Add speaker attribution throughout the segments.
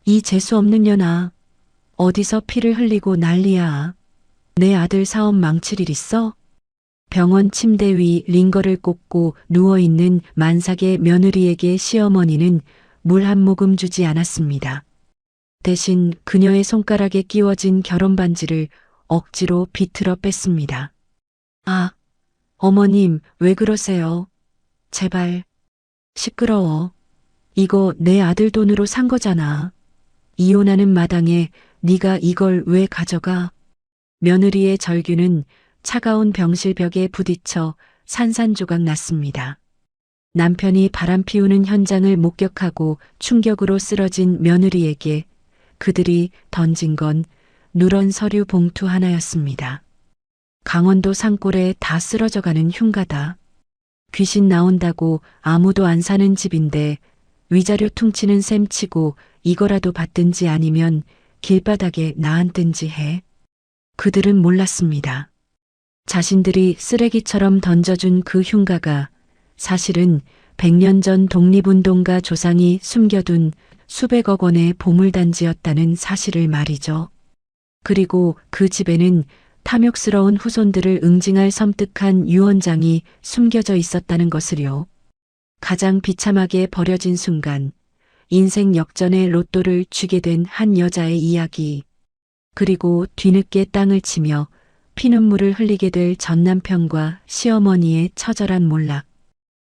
Speaker 1: 이 재수없는 년아. 어디서 피를 흘리고 난리야. 내 아들 사업 망칠 일 있어? 병원 침대 위 링거를 꽂고 누워있는 만삭의 며느리에게 시어머니는 물 한 모금 주지 않았습니다. 대신 그녀의 손가락에 끼워진 결혼 반지를 억지로 비틀어 뺐습니다. 아, 어머님, 왜 그러세요? 제발. 시끄러워. 이거 내 아들 돈으로 산 거잖아. 이혼하는 마당에 네가 이걸 왜 가져가? 며느리의 절규는 차가운 병실벽에 부딪혀 산산조각 났습니다. 남편이 바람 피우는 현장을 목격하고 충격으로 쓰러진 며느리에게 그들이 던진 건 누런 서류 봉투 하나였습니다. 강원도 산골에 다 쓰러져가는 흉가다. 귀신 나온다고 아무도 안 사는 집인데 위자료 퉁치는 셈 치고 이거라도 받든지 아니면 길바닥에 나앉든지 해. 그들은 몰랐습니다. 자신들이 쓰레기처럼 던져준 그 흉가가 사실은 100년 전 독립운동가 조상이 숨겨둔 수백억 원의 보물단지였다는 사실을 말이죠. 그리고 그 집에는 탐욕스러운 후손들을 응징할 섬뜩한 유언장이 숨겨져 있었다는 것을요. 가장 비참하게 버려진 순간 인생 역전의 로또를 쥐게 된 한 여자의 이야기, 그리고 뒤늦게 땅을 치며 피눈물을 흘리게 될 전남편과 시어머니의 처절한 몰락.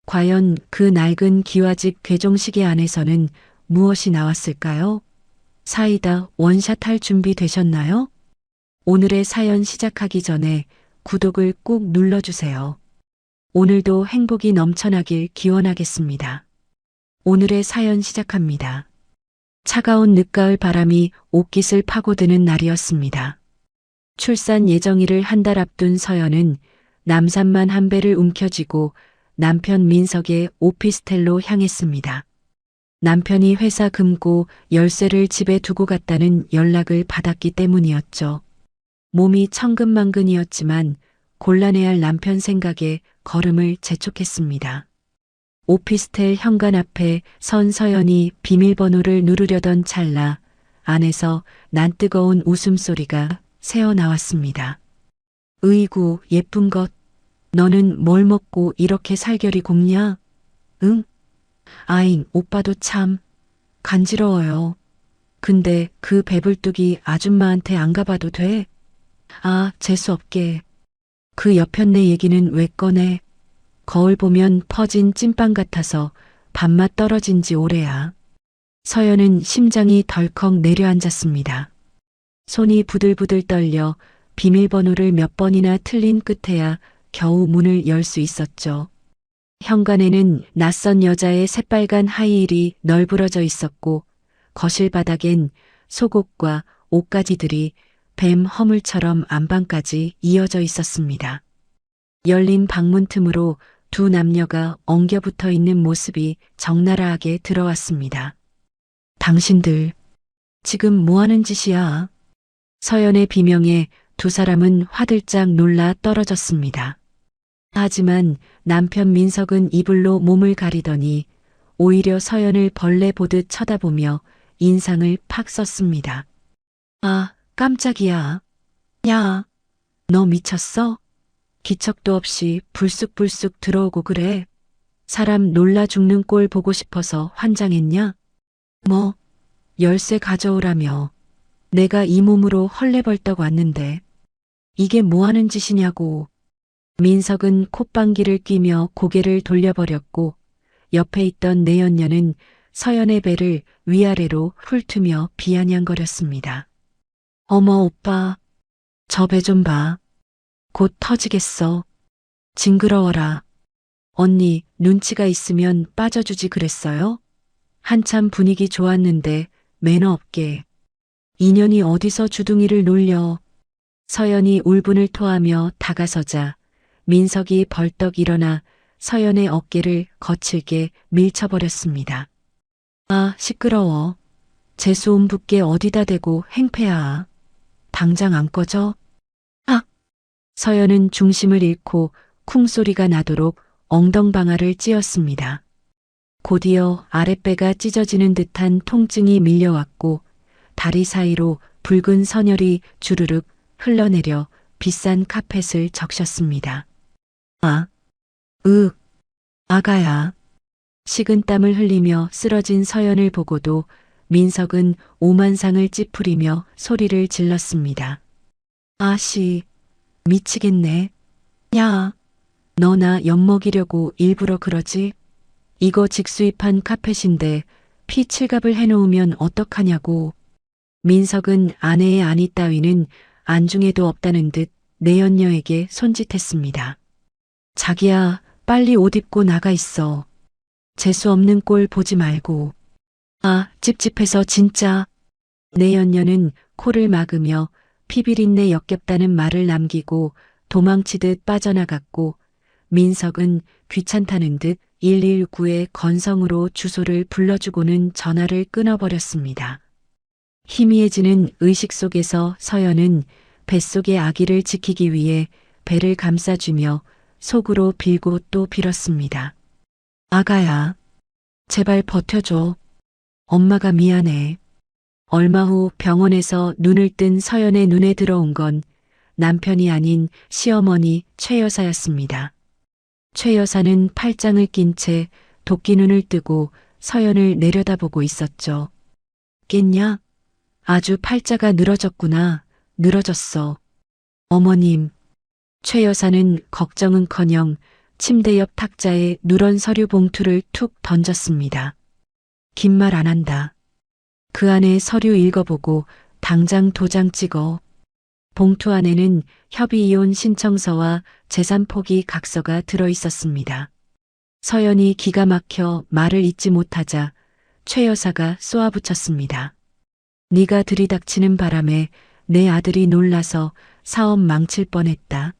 Speaker 1: 과연 그 낡은 기와집 괴종시계 안에서는 무엇이 나왔을까요? 사이다 원샷 할 준비 되셨나요? 오늘의 사연 시작하기 전에 구독을 꾹 눌러주세요. 오늘도 행복이 넘쳐나길 기원하겠습니다. 오늘의 사연 시작합니다. 차가운 늦가을 바람이 옷깃을 파고드는 날이었습니다. 출산 예정일을 한 달 앞둔 서연은 남산만 한 배를 움켜쥐고 남편 민석의 오피스텔로 향했습니다. 남편이 회사 금고 열쇠를 집에 두고 갔다는 연락을 받았기 때문이었죠. 몸이 천근만근이었지만 곤란해할 남편 생각에 걸음을 재촉했습니다. 오피스텔 현관 앞에 선 서연이 비밀번호를 누르려던 찰나 안에서 난뜨거운 웃음소리가 새어나왔습니다. 으이구 예쁜 것, 너는 뭘 먹고 이렇게 살결이 곱냐? 응? 아잉 오빠도 참 간지러워요. 근데 그 배불뚝이 아줌마한테 안 가봐도 돼? 아 재수없게. 그 여편네 얘기는 왜 꺼내? 거울 보면 퍼진 찐빵 같아서 밥맛 떨어진 지 오래야. 서연은 심장이 덜컥 내려앉았습니다. 손이 부들부들 떨려 비밀번호를 몇 번이나 틀린 끝에야 겨우 문을 열 수 있었죠. 현관에는 낯선 여자의 새빨간 하이힐이 널브러져 있었고 거실 바닥엔 속옷과 옷가지들이 뱀 허물처럼 안방까지 이어져 있었습니다. 열린 방문 틈으로 두 남녀가 엉겨붙어 있는 모습이 적나라하게 들어왔습니다. 당신들 지금 뭐 하는 짓이야? 서연의 비명에 두 사람은 화들짝 놀라 떨어졌습니다. 하지만 남편 민석은 이불로 몸을 가리더니 오히려 서연을 벌레 보듯 쳐다보며 인상을 팍 썼습니다. 아, 깜짝이야. 야, 너 미쳤어? 기척도 없이 불쑥불쑥 들어오고 그래. 사람 놀라 죽는 꼴 보고 싶어서 환장했냐? 뭐, 열쇠 가져오라며. 내가 이 몸으로 헐레벌떡 왔는데. 이게 뭐 하는 짓이냐고. 민석은 콧방귀를 뀌며 고개를 돌려버렸고 옆에 있던 내연녀는 서연의 배를 위아래로 훑으며 비아냥거렸습니다. 어머 오빠, 저 배 좀 봐. 곧 터지겠어. 징그러워라. 언니 눈치가 있으면 빠져주지 그랬어요? 한참 분위기 좋았는데 매너 없게. 인연이 어디서 주둥이를 놀려. 서연이 울분을 토하며 다가서자 민석이 벌떡 일어나 서연의 어깨를 거칠게 밀쳐버렸습니다. 아, 시끄러워. 재수온 붓게 어디다 대고 행패야. 당장 안 꺼져? 아! 서연은 중심을 잃고 쿵소리가 나도록 엉덩방아를 찧었습니다. 곧이어 아랫배가 찢어지는 듯한 통증이 밀려왔고 다리 사이로 붉은 선혈이 주르륵 흘러내려 비싼 카펫을 적셨습니다. 아, 아가야. 식은땀을 흘리며 쓰러진 서연을 보고도 민석은 오만상을 찌푸리며 소리를 질렀습니다. 아씨, 미치겠네. 야, 너 나 엿먹이려고 일부러 그러지? 이거 직수입한 카펫인데 피 칠갑을 해놓으면 어떡하냐고. 민석은 아내의 안위 따위는 안중에도 없다는 듯 내연녀에게 손짓했습니다. 자기야, 빨리 옷 입고 나가 있어. 재수 없는 꼴 보지 말고. 아, 찝찝해서 진짜. 내연녀는 코를 막으며 피비린내 역겹다는 말을 남기고 도망치듯 빠져나갔고 민석은 귀찮다는 듯 119의 건성으로 주소를 불러주고는 전화를 끊어버렸습니다. 희미해지는 의식 속에서 서연은 뱃속의 아기를 지키기 위해 배를 감싸주며 속으로 빌고 또 빌었습니다. 아가야, 제발 버텨줘. 엄마가 미안해. 얼마 후 병원에서 눈을 뜬 서연의 눈에 들어온 건 남편이 아닌 시어머니 최 여사였습니다. 최 여사는 팔짱을 낀 채 도끼 눈을 뜨고 서연을 내려다보고 있었죠. 깼냐? 아주 팔자가 늘어졌구나. 늘어졌어. 어머님. 최 여사는 걱정은커녕 침대 옆 탁자에 누런 서류 봉투를 툭 던졌습니다. 긴 말 안 한다. 그 안에 서류 읽어보고 당장 도장 찍어. 봉투 안에는 협의이혼 신청서와 재산 포기 각서가 들어있었습니다. 서연이 기가 막혀 말을 잇지 못하자 최 여사가 쏘아붙였습니다. 네가 들이닥치는 바람에 내 아들이 놀라서 사업 망칠 뻔했다.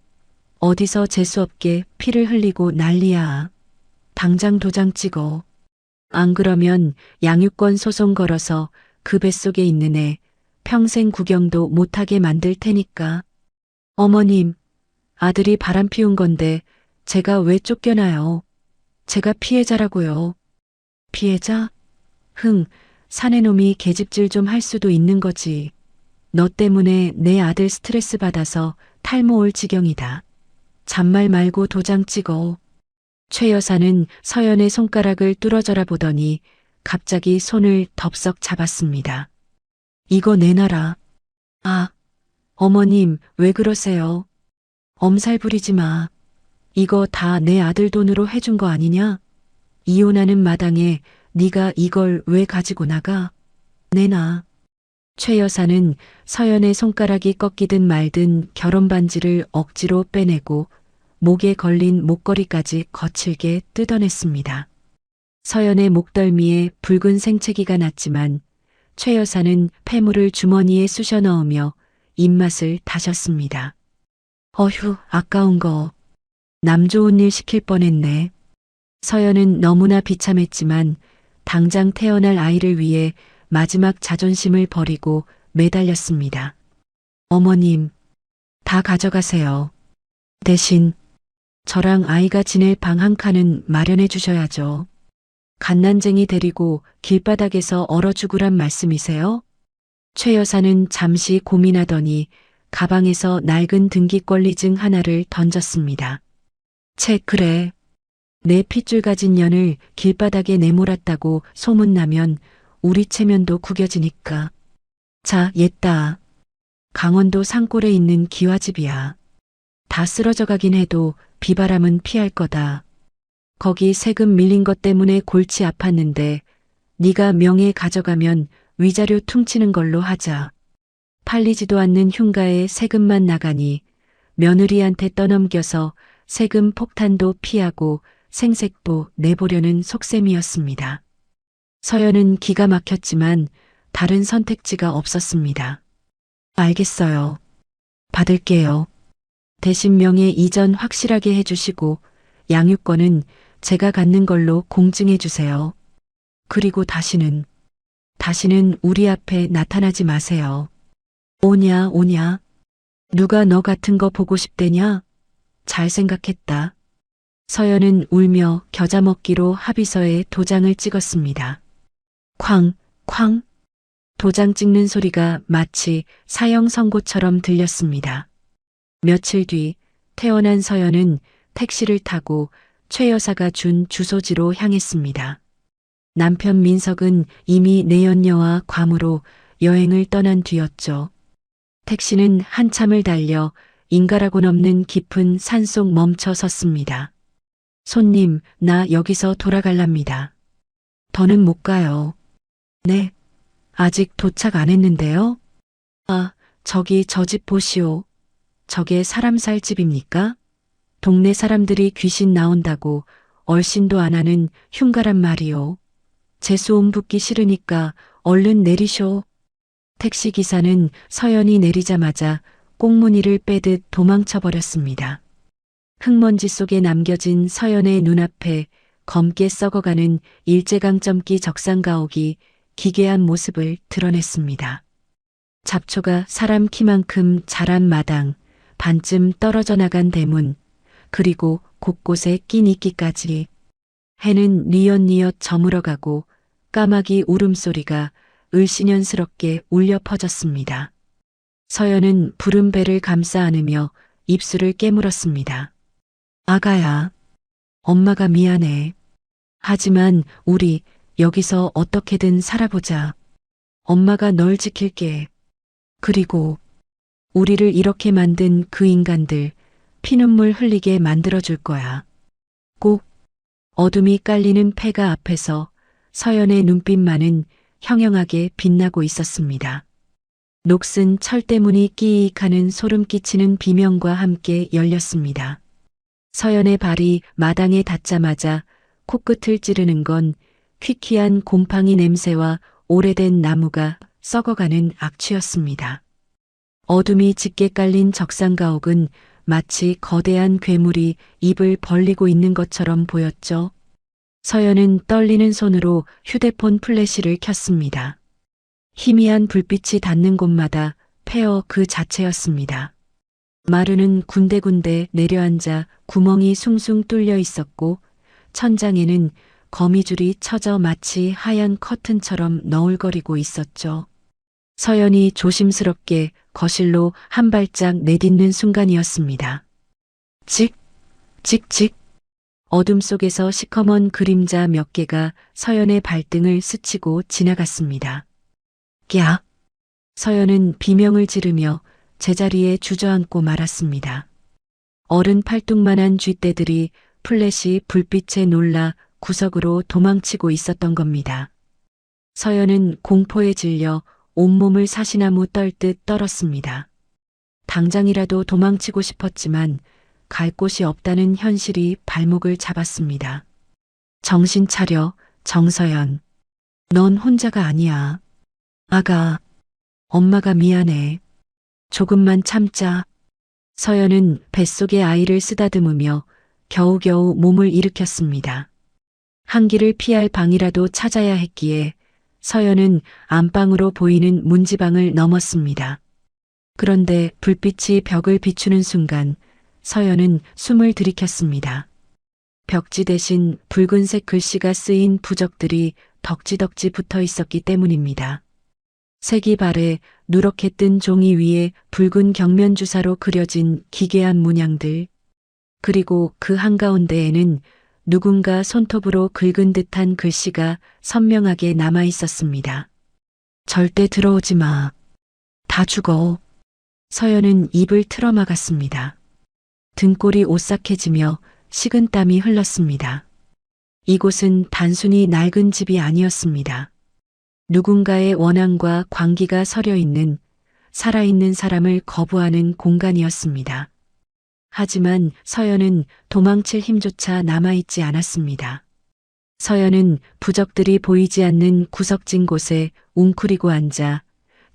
Speaker 1: 어디서 재수없게 피를 흘리고 난리야. 당장 도장 찍어. 안 그러면 양육권 소송 걸어서 그 뱃속에 있는 애 평생 구경도 못하게 만들 테니까. 어머님, 아들이 바람 피운 건데 제가 왜 쫓겨나요? 제가 피해자라고요. 피해자? 사내놈이 계집질 좀 할 수도 있는 거지. 너 때문에 내 아들 스트레스 받아서 탈모 올 지경이다. 잔말 말고 도장 찍어. 최 여사는 서연의 손가락을 뚫어져라 보더니 갑자기 손을 덥석 잡았습니다. 이거 내놔라. 아, 어머님 왜 그러세요? 엄살 부리지 마. 이거 다 내 아들 돈으로 해준 거 아니냐? 이혼하는 마당에 네가 이걸 왜 가지고 나가? 내놔. 최 여사는 서연의 손가락이 꺾이든 말든 결혼 반지를 억지로 빼내고 목에 걸린 목걸이까지 거칠게 뜯어냈습니다. 서연의 목덜미에 붉은 생채기가 났지만 최 여사는 폐물을 주머니에 쑤셔 넣으며 입맛을 다셨습니다. 어휴, 아까운 거. 남 좋은 일 시킬 뻔했네. 서연은 너무나 비참했지만 당장 태어날 아이를 위해 마지막 자존심을 버리고 매달렸습니다. 어머님, 다 가져가세요. 대신 저랑 아이가 지낼 방 한 칸은 마련해 주셔야죠. 갓난쟁이 데리고 길바닥에서 얼어 죽으란 말씀이세요? 최 여사는 잠시 고민하더니 가방에서 낡은 등기권리증 하나를 던졌습니다. 그래. 내 핏줄 가진 년을 길바닥에 내몰았다고 소문나면 우리 체면도 구겨지니까. 자, 옛다. 강원도 산골에 있는 기와집이야. 다 쓰러져 가긴 해도 비바람은 피할 거다. 거기 세금 밀린 것 때문에 골치 아팠는데 네가 명예 가져가면 위자료 퉁치는 걸로 하자. 팔리지도 않는 흉가에 세금만 나가니 며느리한테 떠넘겨서 세금 폭탄도 피하고 생색도 내보려는 속셈이었습니다. 서연은 기가 막혔지만 다른 선택지가 없었습니다. 알겠어요. 받을게요. 대신 명예 이전 확실하게 해주시고 양육권은 제가 갖는 걸로 공증해 주세요. 그리고 다시는 우리 앞에 나타나지 마세요. 오냐. 누가 너 같은 거 보고 싶대냐? 잘 생각했다. 서연은 울며 겨자 먹기로 합의서에 도장을 찍었습니다. 쾅, 쾅. 도장 찍는 소리가 마치 사형 선고처럼 들렸습니다. 며칠 뒤 태어난 서연은 택시를 타고 최 여사가 준 주소지로 향했습니다. 남편 민석은 이미 내연녀와 괌으로 여행을 떠난 뒤였죠. 택시는 한참을 달려 인가라곤 없는 깊은 산속 멈춰 섰습니다. 손님, 나 여기서 돌아갈랍니다. 더는 못 가요. 네, 아직 도착 안 했는데요. 아, 저기 저 집 보시오. 저게 사람 살 집입니까? 동네 사람들이 귀신 나온다고 얼씬도 안 하는 흉가란 말이오. 재수옴 붙기 싫으니까 얼른 내리쇼. 택시기사는 서연이 내리자마자 꽁무니를 빼듯 도망쳐 버렸습니다. 흙먼지 속에 남겨진 서연의 눈앞에 검게 썩어가는 일제강점기 적산가옥이 기괴한 모습을 드러냈습니다. 잡초가 사람 키만큼 자란 마당, 반쯤 떨어져 나간 대문, 그리고 곳곳에 낀 이끼까지. 해는 니엇니엇 저물어가고 까마귀 울음소리가 을씨년스럽게 울려 퍼졌습니다. 서연은 부른 배를 감싸 안으며 입술을 깨물었습니다. 아가야, 엄마가 미안해. 하지만 우리 여기서 어떻게든 살아보자. 엄마가 널 지킬게. 그리고 우리를 이렇게 만든 그 인간들 피눈물 흘리게 만들어줄 거야. 꼭. 어둠이 깔리는 폐가 앞에서 서연의 눈빛만은 형형하게 빛나고 있었습니다. 녹슨 철대문이 끼익하는 소름 끼치는 비명과 함께 열렸습니다. 서연의 발이 마당에 닿자마자 코끝을 찌르는 건 퀴퀴한 곰팡이 냄새와 오래된 나무가 썩어가는 악취였습니다. 어둠이 짙게 깔린 적산가옥은 마치 거대한 괴물이 입을 벌리고 있는 것처럼 보였죠. 서연은 떨리는 손으로 휴대폰 플래시를 켰습니다. 희미한 불빛이 닿는 곳마다 폐허 그 자체였습니다. 마루는 군데군데 내려앉아 구멍이 숭숭 뚫려 있었고 천장에는 거미줄이 쳐져 마치 하얀 커튼처럼 너울거리고 있었죠. 서연이 조심스럽게 거실로 한 발짝 내딛는 순간이었습니다. 직, 직직. 어둠 속에서 시커먼 그림자 몇 개가 서연의 발등을 스치고 지나갔습니다. 야! 서연은 비명을 지르며 제자리에 주저앉고 말았습니다. 어른 팔뚝만한 쥐떼들이 플래시 불빛에 놀라 구석으로 도망치고 있었던 겁니다. 서연은 공포에 질려 온몸을 사시나무 떨듯 떨었습니다. 당장이라도 도망치고 싶었지만 갈 곳이 없다는 현실이 발목을 잡았습니다. 정신 차려, 정서연. 넌 혼자가 아니야. 아가, 엄마가 미안해. 조금만 참자. 서연은 뱃속의 아이를 쓰다듬으며 겨우겨우 몸을 일으켰습니다. 한기를 피할 방이라도 찾아야 했기에 서연은 안방으로 보이는 문지방을 넘었습니다. 그런데 불빛이 벽을 비추는 순간 서연은 숨을 들이켰습니다. 벽지 대신 붉은색 글씨가 쓰인 부적들이 덕지덕지 붙어 있었기 때문입니다. 색이 바래 누렇게 뜬 종이 위에 붉은 격면 주사로 그려진 기괴한 문양들, 그리고 그 한가운데에는 누군가 손톱으로 긁은 듯한 글씨가 선명하게 남아 있었습니다. 절대 들어오지 마. 다 죽어. 서연은 입을 틀어막았습니다. 등골이 오싹해지며 식은땀이 흘렀습니다. 이곳은 단순히 낡은 집이 아니었습니다. 누군가의 원한과 광기가 서려 있는 살아있는 사람을 거부하는 공간이었습니다. 하지만 서연은 도망칠 힘조차 남아있지 않았습니다. 서연은 부적들이 보이지 않는 구석진 곳에 웅크리고 앉아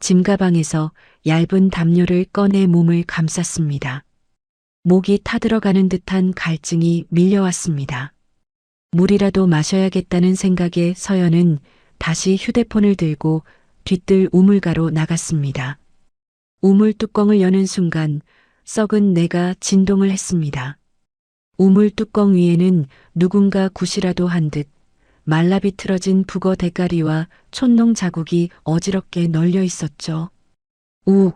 Speaker 1: 짐가방에서 얇은 담요를 꺼내 몸을 감쌌습니다. 목이 타들어가는 듯한 갈증이 밀려왔습니다. 물이라도 마셔야겠다는 생각에 서연은 다시 휴대폰을 들고 뒤뜰 우물가로 나갔습니다. 우물 뚜껑을 여는 순간 썩은 내가 진동을 했습니다. 우물 뚜껑 위에는 누군가 굿이라도 한 듯 말라비틀어진 북어 대가리와 촌농 자국이 어지럽게 널려 있었죠. 우.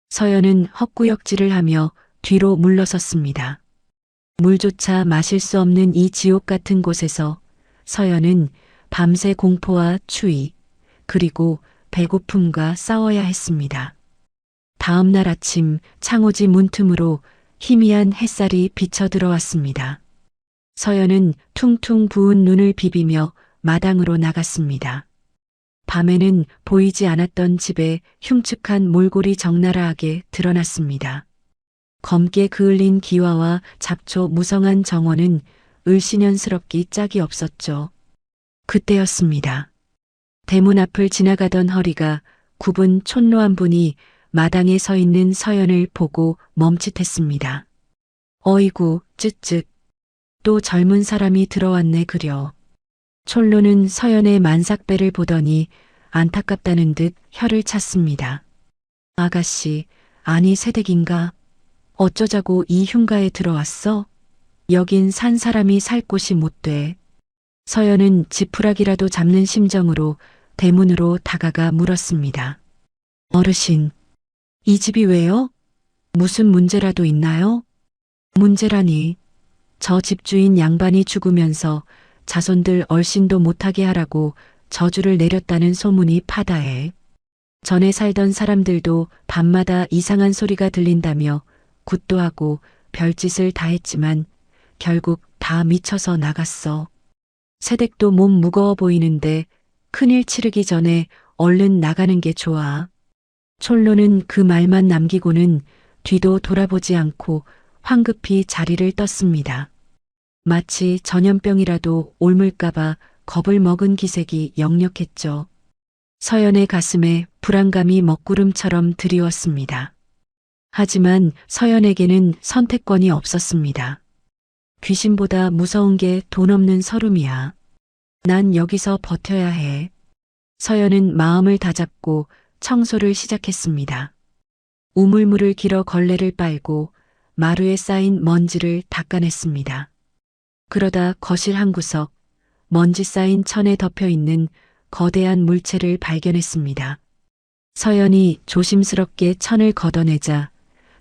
Speaker 1: 서연은 헛구역질을 하며 뒤로 물러섰습니다. 물조차 마실 수 없는 이 지옥 같은 곳에서 서연은 밤새 공포와 추위, 그리고 배고픔과 싸워야 했습니다. 다음 날 아침 창호지 문틈으로 희미한 햇살이 비쳐 들어왔습니다. 서연은 퉁퉁 부은 눈을 비비며 마당으로 나갔습니다. 밤에는 보이지 않았던 집에 흉측한 몰골이 적나라하게 드러났습니다. 검게 그을린 기와와 잡초 무성한 정원은 을씨년스럽기 짝이 없었죠. 그때였습니다. 대문 앞을 지나가던 허리가 굽은 촌로 한 분이 마당에 서 있는 서연을 보고 멈칫했습니다. 어이구, 쯧쯧. 또 젊은 사람이 들어왔네 그려. 촌로는 서연의 만삭배를 보더니 안타깝다는 듯 혀를 찼습니다. 아가씨, 아니 새댁인가? 어쩌자고 이 흉가에 들어왔어? 여긴 산 사람이 살 곳이 못 돼. 서연은 지푸라기라도 잡는 심정으로 대문으로 다가가 물었습니다. 어르신, 이 집이 왜요? 무슨 문제라도 있나요? 문제라니. 저 집주인 양반이 죽으면서 자손들 얼씬도 못하게 하라고 저주를 내렸다는 소문이 파다해. 전에 살던 사람들도 밤마다 이상한 소리가 들린다며 굿도 하고 별짓을 다 했지만 결국 다 미쳐서 나갔어. 새댁도 몸 무거워 보이는데 큰일 치르기 전에 얼른 나가는 게 좋아. 촌로는 그 말만 남기고는 뒤도 돌아보지 않고 황급히 자리를 떴습니다. 마치 전염병이라도 옮을까봐 겁을 먹은 기색이 역력했죠. 서연의 가슴에 불안감이 먹구름처럼 드리웠습니다. 하지만 서연에게는 선택권이 없었습니다. 귀신보다 무서운 게 돈 없는 서름이야. 난 여기서 버텨야 해. 서연은 마음을 다잡고 청소를 시작했습니다. 우물물을 길어 걸레를 빨고 마루에 쌓인 먼지를 닦아냈습니다. 그러다 거실 한 구석, 먼지 쌓인 천에 덮여 있는 거대한 물체를 발견했습니다. 서연이 조심스럽게 천을 걷어내자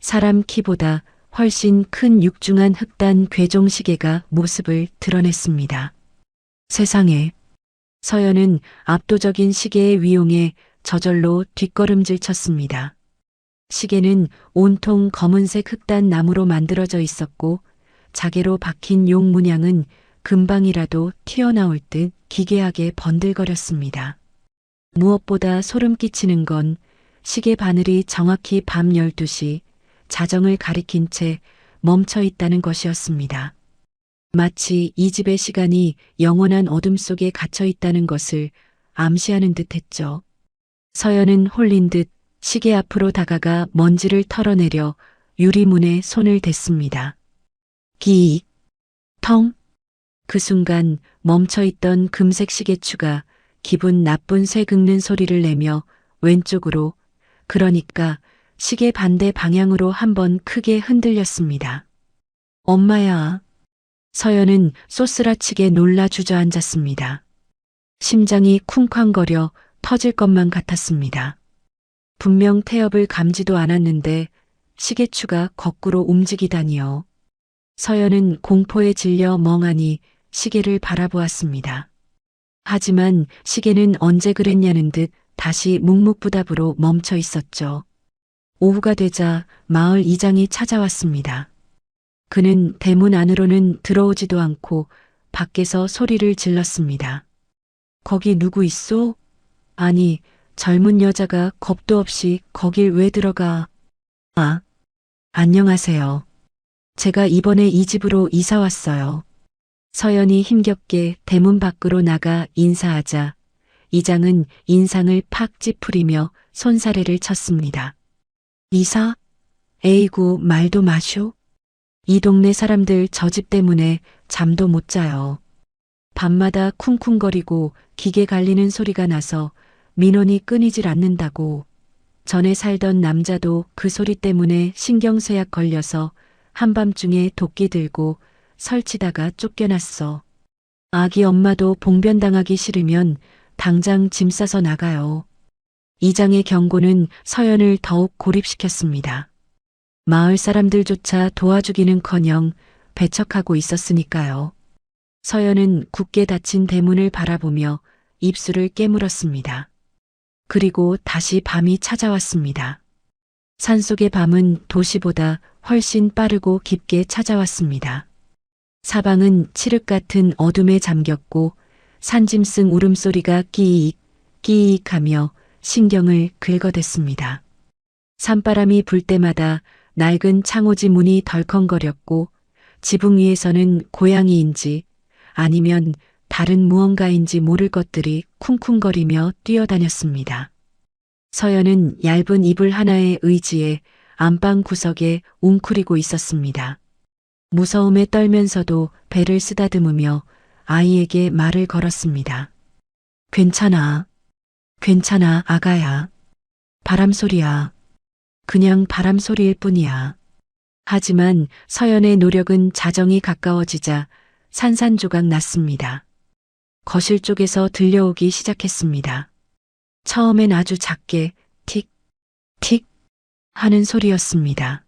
Speaker 1: 사람 키보다 훨씬 큰 육중한 흑단 괴종시계가 모습을 드러냈습니다. 세상에. 서연은 압도적인 시계의 위용에 저절로 뒷걸음질 쳤습니다. 시계는 온통 검은색 흑단 나무로 만들어져 있었고 자개로 박힌 용 문양은 금방이라도 튀어나올 듯 기괴하게 번들거렸습니다. 무엇보다 소름 끼치는 건 시계 바늘이 정확히 밤 12시 자정을 가리킨 채 멈춰 있다는 것이었습니다. 마치 이 집의 시간이 영원한 어둠 속에 갇혀 있다는 것을 암시하는 듯 했죠. 서연은 홀린 듯 시계 앞으로 다가가 먼지를 털어내려 유리문에 손을 댔습니다. 기, 텅. 그 순간 멈춰있던 금색 시계추가 기분 나쁜 쇠 긁는 소리를 내며 왼쪽으로, 그러니까 시계 반대 방향으로 한번 크게 흔들렸습니다. 엄마야. 서연은 쏘스라치게 놀라 주저앉았습니다. 심장이 쿵쾅거려 터질 것만 같았습니다. 분명 태엽을 감지도 않았는데 시계추가 거꾸로 움직이다니요. 서연은 공포에 질려 멍하니 시계를 바라보았습니다. 하지만 시계는 언제 그랬냐는 듯 다시 묵묵부답으로 멈춰 있었죠. 오후가 되자 마을 이장이 찾아왔습니다. 그는 대문 안으로는 들어오지도 않고 밖에서 소리를 질렀습니다. 거기 누구 있소? 아니, 젊은 여자가 겁도 없이 거길 왜 들어가? 아, 안녕하세요. 제가 이번에 이 집으로 이사 왔어요. 서연이 힘겹게 대문 밖으로 나가 인사하자 이장은 인상을 팍 찌푸리며 손사래를 쳤습니다. 이사? 에이구 말도 마쇼. 이 동네 사람들 저 집 때문에 잠도 못 자요. 밤마다 쿵쿵거리고 기계 갈리는 소리가 나서 민원이 끊이질 않는다고. 전에 살던 남자도 그 소리 때문에 신경쇠약 걸려서 한밤중에 도끼 들고 설치다가 쫓겨났어. 아기 엄마도 봉변당하기 싫으면 당장 짐 싸서 나가요. 이장의 경고는 서연을 더욱 고립시켰습니다. 마을 사람들조차 도와주기는커녕 배척하고 있었으니까요. 서연은 굳게 닫힌 대문을 바라보며 입술을 깨물었습니다. 그리고 다시 밤이 찾아왔습니다. 산속의 밤은 도시보다 훨씬 빠르고 깊게 찾아왔습니다. 사방은 칠흑 같은 어둠에 잠겼고 산짐승 울음소리가 끼익 끼익하며 신경을 긁어댔습니다. 산바람이 불 때마다 낡은 창호지 문이 덜컹거렸고 지붕 위에서는 고양이인지 아니면 다른 무언가인지 모를 것들이 쿵쿵거리며 뛰어다녔습니다. 서연은 얇은 이불 하나의 의지에 안방 구석에 웅크리고 있었습니다. 무서움에 떨면서도 배를 쓰다듬으며 아이에게 말을 걸었습니다. 괜찮아. 괜찮아, 아가야. 바람소리야. 그냥 바람소리일 뿐이야. 하지만 서연의 노력은 자정이 가까워지자 산산조각 났습니다. 거실 쪽에서 들려오기 시작했습니다. 처음엔 아주 작게 틱, 틱 하는 소리였습니다.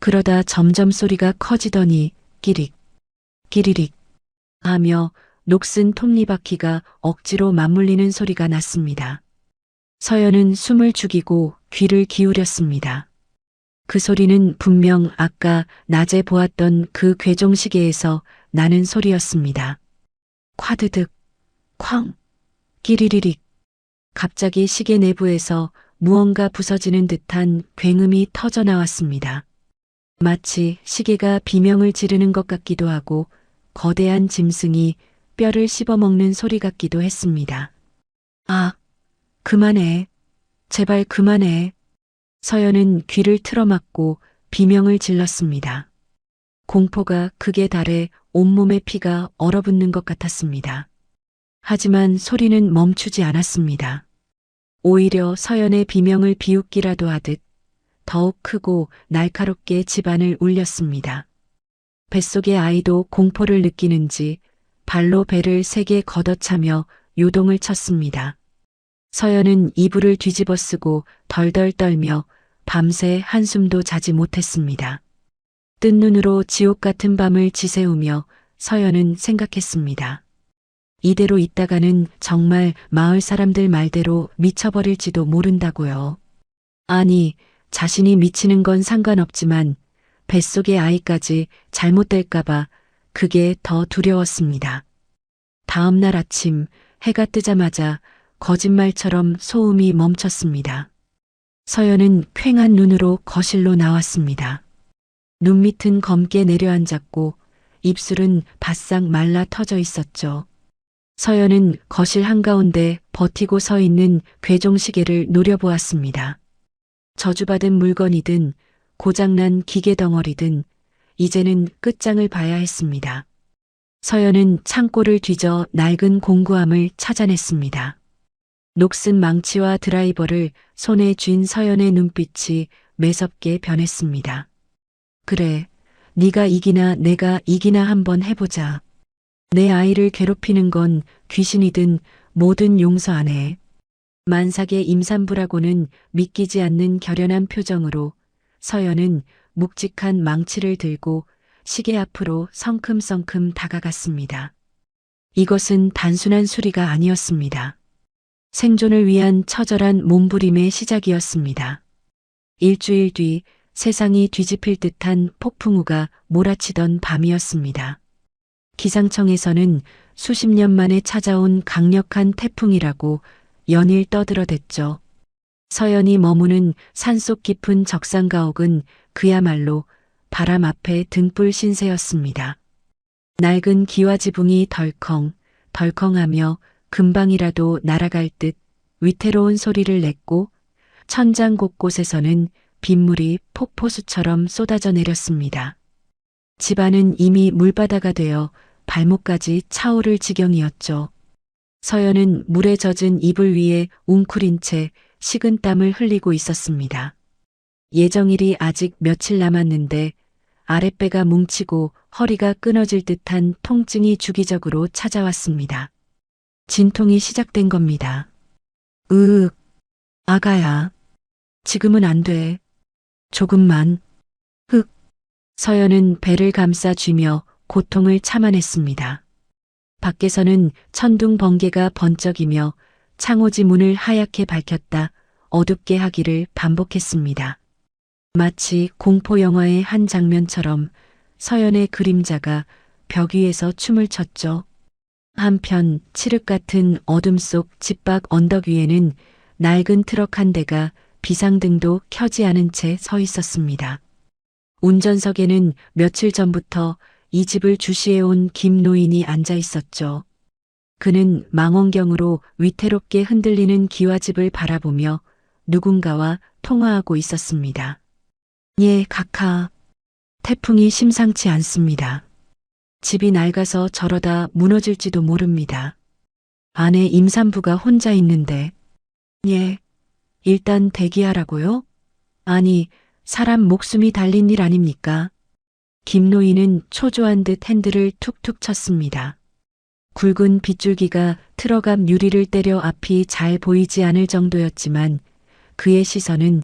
Speaker 1: 그러다 점점 소리가 커지더니 끼릭, 끼리릭 하며 녹슨 톱니바퀴가 억지로 맞물리는 소리가 났습니다. 서연은 숨을 죽이고 귀를 기울였습니다. 그 소리는 분명 아까 낮에 보았던 그 괴종시계에서 나는 소리였습니다. 콰드득, 쾅, 끼리리릭. 갑자기 시계 내부에서 무언가 부서지는 듯한 굉음이 터져 나왔습니다. 마치 시계가 비명을 지르는 것 같기도 하고 거대한 짐승이 뼈를 씹어먹는 소리 같기도 했습니다. 아, 그만해. 제발 그만해. 서연은 귀를 틀어막고 비명을 질렀습니다. 공포가 극에 달해 온몸의 피가 얼어붙는 것 같았습니다. 하지만 소리는 멈추지 않았습니다. 오히려 서연의 비명을 비웃기라도 하듯 더욱 크고 날카롭게 집안을 울렸습니다. 뱃속의 아이도 공포를 느끼는지 발로 배를 세게 걷어차며 요동을 쳤습니다. 서연은 이불을 뒤집어 쓰고 덜덜 떨며 밤새 한숨도 자지 못했습니다. 뜬 눈으로 지옥 같은 밤을 지새우며 서연은 생각했습니다. 이대로 있다가는 정말 마을 사람들 말대로 미쳐버릴지도 모른다고요. 아니, 자신이 미치는 건 상관없지만 뱃속의 아이까지 잘못될까봐 그게 더 두려웠습니다. 다음 날 아침 해가 뜨자마자 거짓말처럼 소음이 멈췄습니다. 서연은 퀭한 눈으로 거실로 나왔습니다. 눈 밑은 검게 내려앉았고 입술은 바싹 말라 터져 있었죠. 서연은 거실 한가운데 버티고 서 있는 괴종시계를 노려보았습니다. 저주받은 물건이든 고장난 기계 덩어리든 이제는 끝장을 봐야 했습니다. 서연은 창고를 뒤져 낡은 공구함을 찾아냈습니다. 녹슨 망치와 드라이버를 손에 쥔 서연의 눈빛이 매섭게 변했습니다. 그래, 네가 이기나 내가 이기나 한번 해보자. 내 아이를 괴롭히는 건 귀신이든 뭐든 용서 안 해. 만삭의 임산부라고는 믿기지 않는 결연한 표정으로 서연은 묵직한 망치를 들고 시계 앞으로 성큼성큼 다가갔습니다. 이것은 단순한 수리가 아니었습니다. 생존을 위한 처절한 몸부림의 시작이었습니다. 일주일 뒤 세상이 뒤집힐 듯한 폭풍우가 몰아치던 밤이었습니다. 기상청에서는 수십 년 만에 찾아온 강력한 태풍이라고 연일 떠들어댔죠. 서연이 머무는 산속 깊은 적산가옥은 그야말로 바람 앞에 등불 신세였습니다. 낡은 기와지붕이 덜컹 덜컹하며 금방이라도 날아갈 듯 위태로운 소리를 냈고 천장 곳곳에서는 빗물이 폭포수처럼 쏟아져 내렸습니다. 집안은 이미 물바다가 되어 발목까지 차오를 지경이었죠. 서연은 물에 젖은 이불 위에 웅크린 채 식은 땀을 흘리고 있었습니다. 예정일이 아직 며칠 남았는데 아랫배가 뭉치고 허리가 끊어질 듯한 통증이 주기적으로 찾아왔습니다. 진통이 시작된 겁니다. 으윽, 아가야. 지금은 안 돼. 조금만. 흑. 서연은 배를 감싸 쥐며 고통을 참아냈습니다. 밖에서는 천둥 번개가 번쩍이며 창호지 문을 하얗게 밝혔다 어둡게 하기를 반복했습니다. 마치 공포 영화의 한 장면처럼 서연의 그림자가 벽 위에서 춤을 췄죠. 한편 칠흑 같은 어둠 속 집 밖 언덕 위에는 낡은 트럭 한 대가 비상등도 켜지 않은 채 서 있었습니다. 운전석에는 며칠 전부터 이 집을 주시해온 김 노인이 앉아 있었죠. 그는 망원경으로 위태롭게 흔들리는 기와집을 바라보며 누군가와 통화하고 있었습니다. 예, 카카. 태풍이 심상치 않습니다. 집이 낡아서 저러다 무너질지도 모릅니다. 안에 임산부가 혼자 있는데. 예, 일단 대기하라고요? 아니, 사람 목숨이 달린 일 아닙니까? 김노인은 초조한 듯 핸들을 툭툭 쳤습니다. 굵은 빗줄기가 트럭 앞 유리를 때려 앞이 잘 보이지 않을 정도였지만 그의 시선은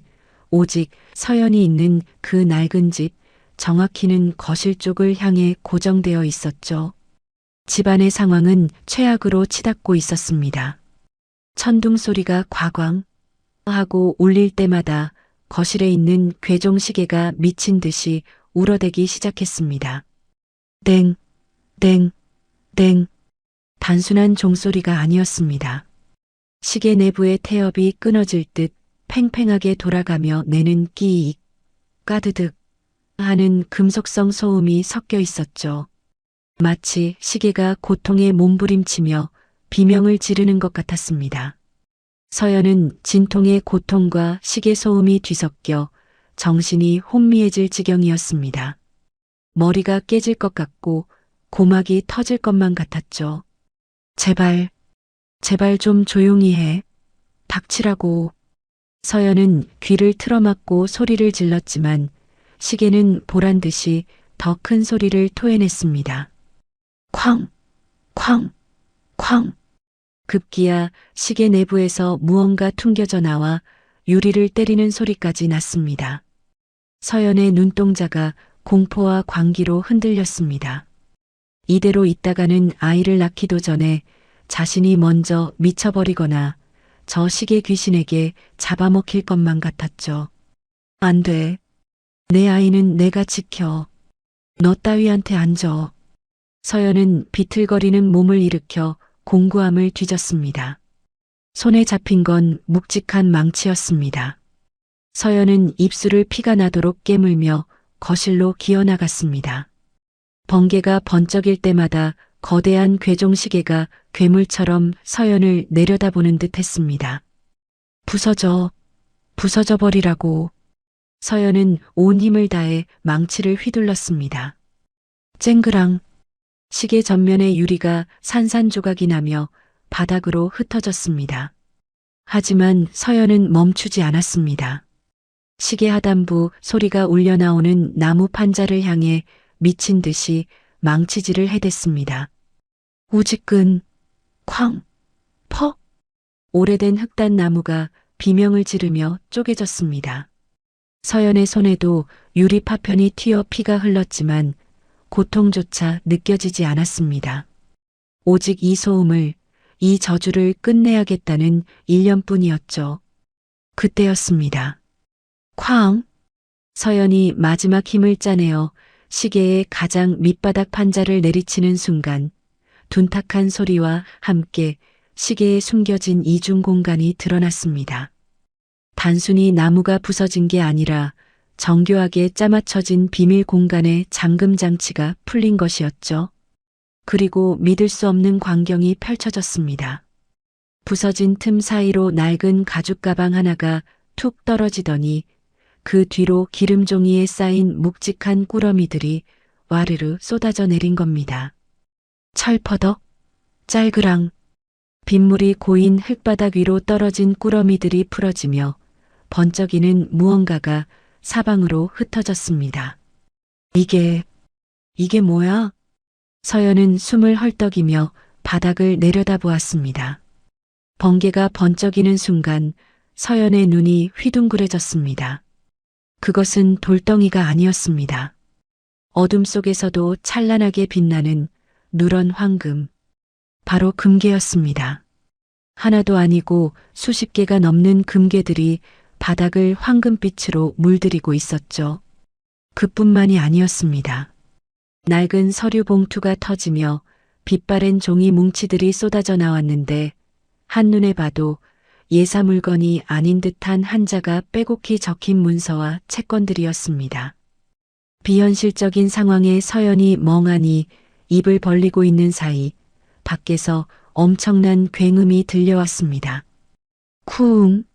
Speaker 1: 오직 서연이 있는 그 낡은 집, 정확히는 거실 쪽을 향해 고정되어 있었죠. 집안의 상황은 최악으로 치닫고 있었습니다. 천둥 소리가 과광 하고 울릴 때마다 거실에 있는 괴종시계가 미친 듯이 울어대기 시작했습니다. 땡, 땡, 땡. 단순한 종소리가 아니었습니다. 시계 내부의 태엽이 끊어질 듯 팽팽하게 돌아가며 내는 끼익, 까드득 하는 금속성 소음이 섞여 있었죠. 마치 시계가 고통에 몸부림치며 비명을 지르는 것 같았습니다. 서연은 진통의 고통과 시계 소음이 뒤섞여 정신이 혼미해질 지경이었습니다. 머리가 깨질 것 같고 고막이 터질 것만 같았죠. 제발, 제발 좀 조용히 해. 닥치라고. 서연은 귀를 틀어막고 소리를 질렀지만 시계는 보란 듯이 더 큰 소리를 토해냈습니다. 쾅, 쾅, 쾅. 급기야 시계 내부에서 무언가 퉁겨져 나와 유리를 때리는 소리까지 났습니다. 서연의 눈동자가 공포와 광기로 흔들렸습니다. 이대로 있다가는 아이를 낳기도 전에 자신이 먼저 미쳐버리거나 저 시계 귀신에게 잡아먹힐 것만 같았죠. 안 돼. 내 아이는 내가 지켜. 너 따위한테 안 줘. 서연은 비틀거리는 몸을 일으켜 공구함을 뒤졌습니다. 손에 잡힌 건 묵직한 망치였습니다. 서연은 입술을 피가 나도록 깨물며 거실로 기어나갔습니다. 번개가 번쩍일 때마다 거대한 괴종시계가 괴물처럼 서연을 내려다보는 듯 했습니다. 부서져, 부서져 버리라고. 서연은 온 힘을 다해 망치를 휘둘렀습니다. 쨍그랑. 시계 전면의 유리가 산산조각이 나며 바닥으로 흩어졌습니다. 하지만 서연은 멈추지 않았습니다. 시계 하단부 소리가 울려나오는 나무 판자를 향해 미친 듯이 망치질을 해댔습니다. 우지끈, 쾅, 퍽. 오래된 흑단 나무가 비명을 지르며 쪼개졌습니다. 서연의 손에도 유리 파편이 튀어 피가 흘렀지만 고통조차 느껴지지 않았습니다. 오직 이 소음을, 이 저주를 끝내야겠다는 일념뿐이었죠. 그때였습니다. 쾅! 서연이 마지막 힘을 짜내어 시계의 가장 밑바닥 판자를 내리치는 순간 둔탁한 소리와 함께 시계에 숨겨진 이중 공간이 드러났습니다. 단순히 나무가 부서진 게 아니라 정교하게 짜맞춰진 비밀 공간의 잠금 장치가 풀린 것이었죠. 그리고 믿을 수 없는 광경이 펼쳐졌습니다. 부서진 틈 사이로 낡은 가죽 가방 하나가 툭 떨어지더니 그 뒤로 기름 종이에 쌓인 묵직한 꾸러미들이 와르르 쏟아져 내린 겁니다. 철퍼덕, 짤그랑. 빗물이 고인 흙바닥 위로 떨어진 꾸러미들이 풀어지며 번쩍이는 무언가가 사방으로 흩어졌습니다. 이게 뭐야? 서연은 숨을 헐떡이며 바닥을 내려다보았습니다. 번개가 번쩍이는 순간 서연의 눈이 휘둥그레졌습니다. 그것은 돌덩이가 아니었습니다. 어둠 속에서도 찬란하게 빛나는 누런 황금. 바로 금괴였습니다. 하나도 아니고 수십 개가 넘는 금괴들이 바닥을 황금빛으로 물들이고 있었죠. 그뿐만이 아니었습니다. 낡은 서류 봉투가 터지며 빛바랜 종이 뭉치들이 쏟아져 나왔는데 한눈에 봐도 예사 물건이 아닌 듯한 한자가 빼곡히 적힌 문서와 채권들이었습니다. 비현실적인 상황에 서연이 멍하니 입을 벌리고 있는 사이 밖에서 엄청난 굉음이 들려왔습니다. 쿵!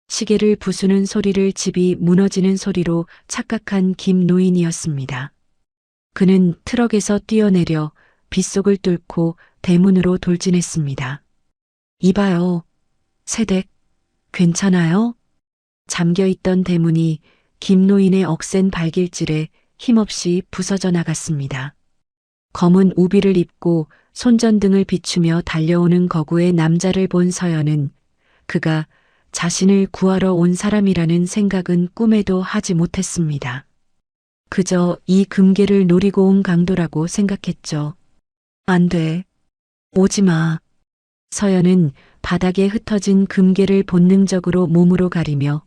Speaker 1: 시계를 부수는 소리를 집이 무너지는 소리로 착각한 김노인이었습니다. 그는 트럭에서 뛰어내려 빗속을 뚫고 대문으로 돌진했습니다. 이봐요. 세댁, 괜찮아요? 잠겨있던 대문이 김노인의 억센 발길질에 힘없이 부서져 나갔습니다. 검은 우비를 입고 손전등을 비추며 달려오는 거구의 남자를 본 서연은 그가 자신을 구하러 온 사람이라는 생각은 꿈에도 하지 못했습니다. 그저 이 금괴를 노리고 온 강도라고 생각했죠. 안 돼. 오지 마. 서연은 바닥에 흩어진 금괴를 본능적으로 몸으로 가리며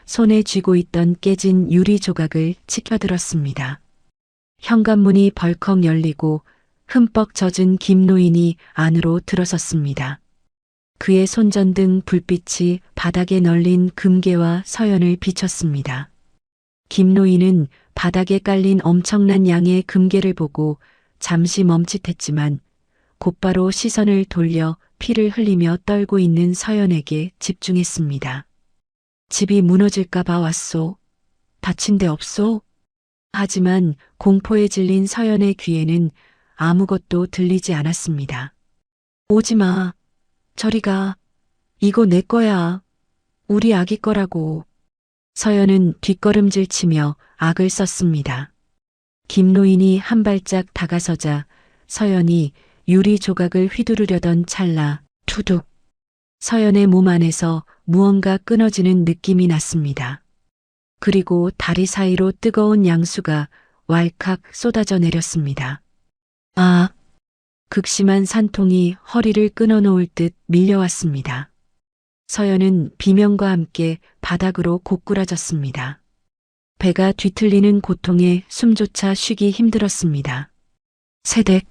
Speaker 1: 손에 쥐고 있던 깨진 유리 조각을 치켜들었습니다. 현관문이 벌컥 열리고 흠뻑 젖은 김노인이 안으로 들어섰습니다. 그의 손전등 불빛이 바닥에 널린 금괴와 서연을 비췄습니다. 김노인은 바닥에 깔린 엄청난 양의 금괴를 보고 잠시 멈칫했지만 곧바로 시선을 돌려 피를 흘리며 떨고 있는 서연에게 집중했습니다. 집이 무너질까 봐 왔소. 다친 데 없소? 하지만 공포에 질린 서연의 귀에는 아무것도 들리지 않았습니다. 오지 마. 저리 가. 이거 내 거야. 우리 아기 거라고. 서연은 뒷걸음질 치며 악을 썼습니다. 김노인이 한 발짝 다가서자 서연이 유리 조각을 휘두르려던 찰나 투둑. 서연의 몸 안에서 무언가 끊어지는 느낌이 났습니다. 그리고 다리 사이로 뜨거운 양수가 왈칵 쏟아져 내렸습니다. 아! 극심한 산통이 허리를 끊어놓을 듯 밀려왔습니다. 서연은 비명과 함께 바닥으로 고꾸라졌습니다. 배가 뒤틀리는 고통에 숨조차 쉬기 힘들었습니다. 세댁.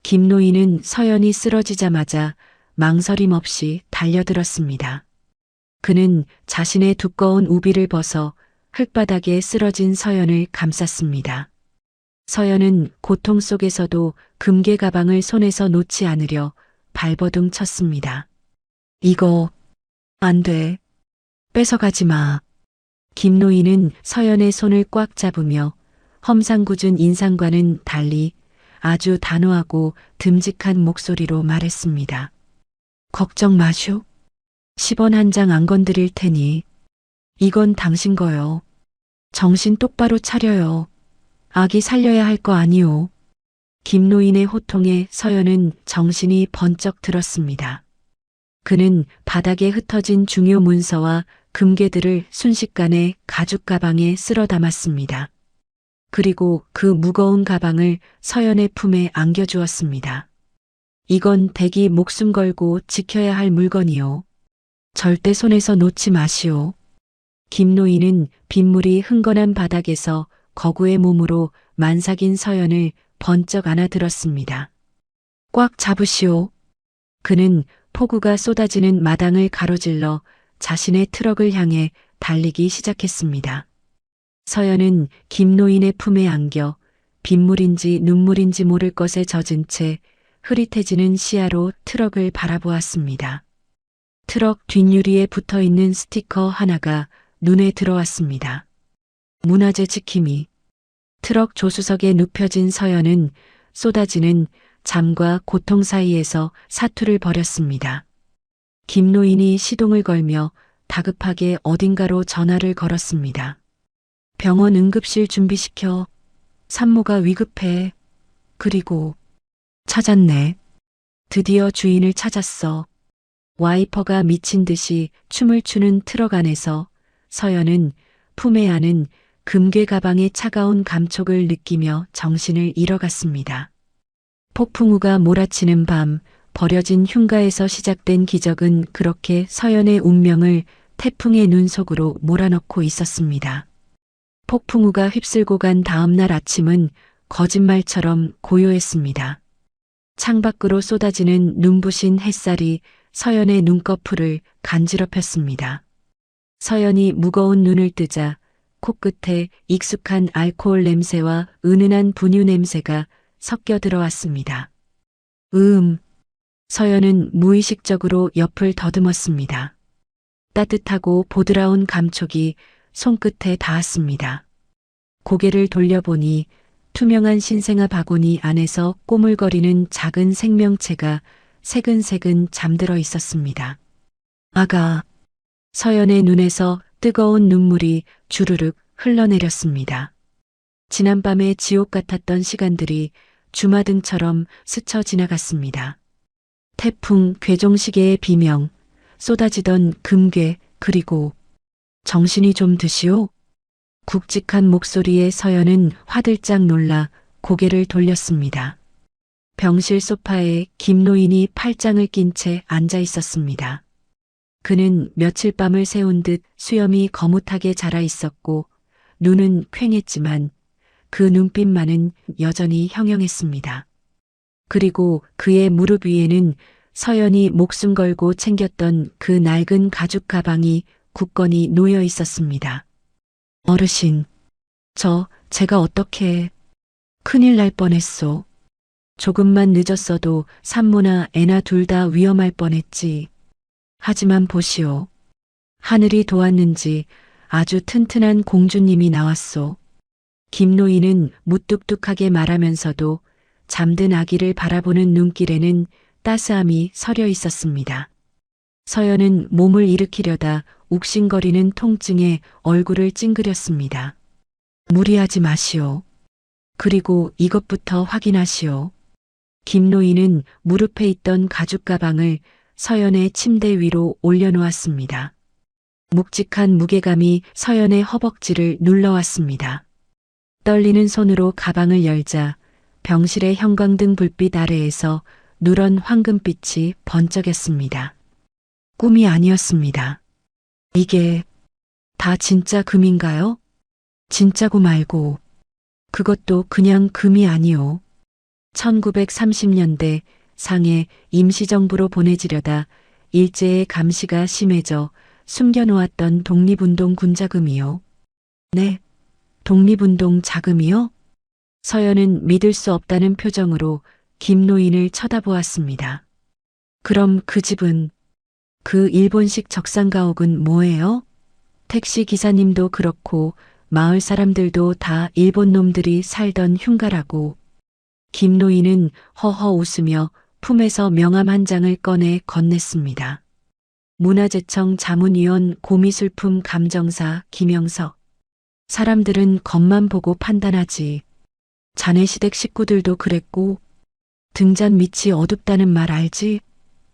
Speaker 1: 김노인은 서연이 쓰러지자마자 망설임 없이 달려들었습니다. 그는 자신의 두꺼운 우비를 벗어 흙바닥에 쓰러진 서연을 감쌌습니다. 서연은 고통 속에서도 금괴 가방을 손에서 놓지 않으려 발버둥 쳤습니다. 이거 안 돼. 뺏어가지 마. 김노인은 서연의 손을 꽉 잡으며 험상궂은 인상과는 달리 아주 단호하고 듬직한 목소리로 말했습니다. 걱정 마쇼. 10원 한 장 안 건드릴 테니. 이건 당신 거요. 정신 똑바로 차려요. 아기 살려야 할 거 아니오. 김노인의 호통에 서연은 정신이 번쩍 들었습니다. 그는 바닥에 흩어진 중요 문서와 금괴들을 순식간에 가죽 가방에 쓸어 담았습니다. 그리고 그 무거운 가방을 서연의 품에 안겨주었습니다. 이건 댁이 목숨 걸고 지켜야 할 물건이요. 절대 손에서 놓지 마시오. 김노인은 빗물이 흥건한 바닥에서 거구의 몸으로 만삭인 서연을 번쩍 안아들었습니다. 꽉 잡으시오. 그는 폭우가 쏟아지는 마당을 가로질러 자신의 트럭을 향해 달리기 시작했습니다. 서연은 김노인의 품에 안겨 빗물인지 눈물인지 모를 것에 젖은 채 흐릿해지는 시야로 트럭을 바라보았습니다. 트럭 뒷유리에 붙어있는 스티커 하나가 눈에 들어왔습니다. 문화재 지킴이. 트럭 조수석에 눕혀진 서연은 쏟아지는 잠과 고통 사이에서 사투를 벌였습니다. 김노인이 시동을 걸며 다급하게 어딘가로 전화를 걸었습니다. 병원 응급실 준비시켜. 산모가 위급해. 그리고 찾았네. 드디어 주인을 찾았어. 와이퍼가 미친 듯이 춤을 추는 트럭 안에서 서연은 품에 안은 금괴 가방의 차가운 감촉을 느끼며 정신을 잃어갔습니다. 폭풍우가 몰아치는 밤, 버려진 흉가에서 시작된 기적은 그렇게 서연의 운명을 태풍의 눈 속으로 몰아넣고 있었습니다. 폭풍우가 휩쓸고 간 다음 날 아침은 거짓말처럼 고요했습니다. 창밖으로 쏟아지는 눈부신 햇살이 서연의 눈꺼풀을 간지럽혔습니다. 서연이 무거운 눈을 뜨자 코끝에 익숙한 알코올 냄새와 은은한 분유 냄새가 섞여 들어왔습니다. 서연은 무의식적으로 옆을 더듬었습니다. 따뜻하고 보드라운 감촉이 손끝에 닿았습니다. 고개를 돌려보니 투명한 신생아 바구니 안에서 꼬물거리는 작은 생명체가 새근새근 잠들어 있었습니다. 아가, 서연의 눈에서 뜨거운 눈물이 주르륵 흘러내렸습니다. 지난밤의 지옥 같았던 시간들이 주마등처럼 스쳐 지나갔습니다. 태풍, 괴종시계의 비명, 쏟아지던 금괴, 그리고 정신이 좀 드시오? 굵직한 목소리에 서연은 화들짝 놀라 고개를 돌렸습니다. 병실 소파에 김노인이 팔짱을 낀 채 앉아 있었습니다. 그는 며칠 밤을 새운 듯 수염이 거뭇하게 자라 있었고 눈은 퀭했지만 그 눈빛만은 여전히 형형했습니다. 그리고 그의 무릎 위에는 서연이 목숨 걸고 챙겼던 그 낡은 가죽 가방이 굳건히 놓여 있었습니다. 어르신, 제가 어떻게 큰일 날 뻔했소. 조금만 늦었어도 산모나 애나 둘 다 위험할 뻔했지. 하지만 보시오. 하늘이 도왔는지 아주 튼튼한 공주님이 나왔소. 김노인은 무뚝뚝하게 말하면서도 잠든 아기를 바라보는 눈길에는 따스함이 서려 있었습니다. 서연은 몸을 일으키려다 욱신거리는 통증에 얼굴을 찡그렸습니다. 무리하지 마시오. 그리고 이것부터 확인하시오. 김노인은 무릎에 있던 가죽 가방을 서연의 침대 위로 올려놓았습니다. 묵직한 무게감이 서연의 허벅지를 눌러왔습니다. 떨리는 손으로 가방을 열자 병실의 형광등 불빛 아래에서 누런 황금빛이 번쩍였습니다. 꿈이 아니었습니다. 이게 다 진짜 금인가요? 진짜고 말고 그것도 그냥 금이 아니오. 1930년대 상해 임시정부로 보내지려다 일제의 감시가 심해져 숨겨놓았던 독립운동 군자금이요. 네, 독립운동 자금이요? 서연은 믿을 수 없다는 표정으로 김노인을 쳐다보았습니다. 그럼 그 집은, 그 일본식 적산가옥은 뭐예요? 택시 기사님도 그렇고 마을 사람들도 다 일본 놈들이 살던 흉가라고. 김노인은 허허 웃으며 품에서 명함 한 장을 꺼내 건넸습니다. 문화재청 자문위원 고미술품 감정사 김영석. 사람들은 겉만 보고 판단하지. 자네 시댁 식구들도 그랬고 등잔 밑이 어둡다는 말 알지?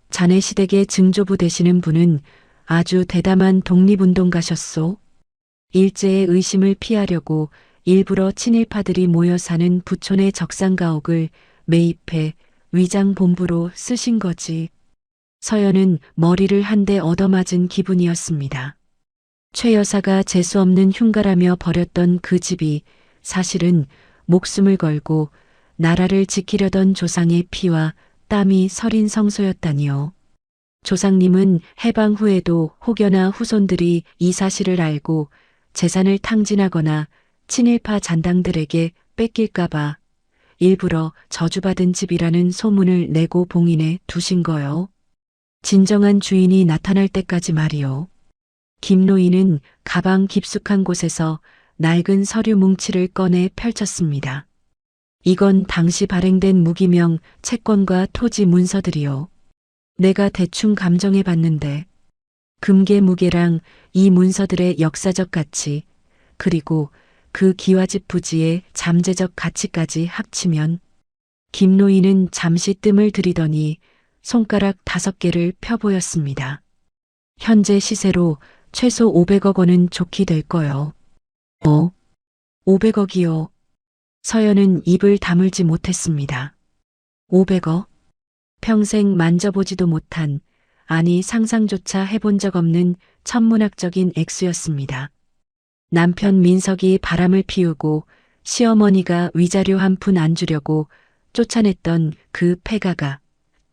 Speaker 1: 자네 시댁의 증조부 되시는 분은 아주 대담한 독립운동가셨소. 일제의 의심을 피하려고 일부러 친일파들이 모여 사는 부촌의 적산가옥을 매입해 위장 본부로 쓰신 거지. 서연은 머리를 한 대 얻어맞은 기분이었습니다. 최 여사가 재수없는 흉가라며 버렸던 그 집이 사실은 목숨을 걸고 나라를 지키려던 조상의 피와 땀이 서린 성소였다니요. 조상님은 해방 후에도 혹여나 후손들이 이 사실을 알고 재산을 탕진하거나 친일파 잔당들에게 뺏길까봐 일부러 저주받은 집이라는 소문을 내고 봉인해 두신 거요. 진정한 주인이 나타날 때까지 말이요. 김노인은 가방 깊숙한 곳에서 낡은 서류 뭉치를 꺼내 펼쳤습니다. 이건 당시 발행된 무기명 채권과 토지 문서들이요. 내가 대충 감정해 봤는데 금괴 무게랑 이 문서들의 역사적 가치, 그리고 그 기와집 부지의 잠재적 가치까지 합치면 김노인은 잠시 뜸을 들이더니 손가락 5개를 펴 보였습니다. 현재 시세로 최소 500억 원은 좋게 될 거요. 500억이요. 서연은 입을 다물지 못했습니다. 500억? 평생 만져보지도 못한, 아니 상상조차 해본 적 없는 천문학적인 액수였습니다. 남편 민석이 바람을 피우고 시어머니가 위자료 한 푼 안 주려고 쫓아냈던 그 패가가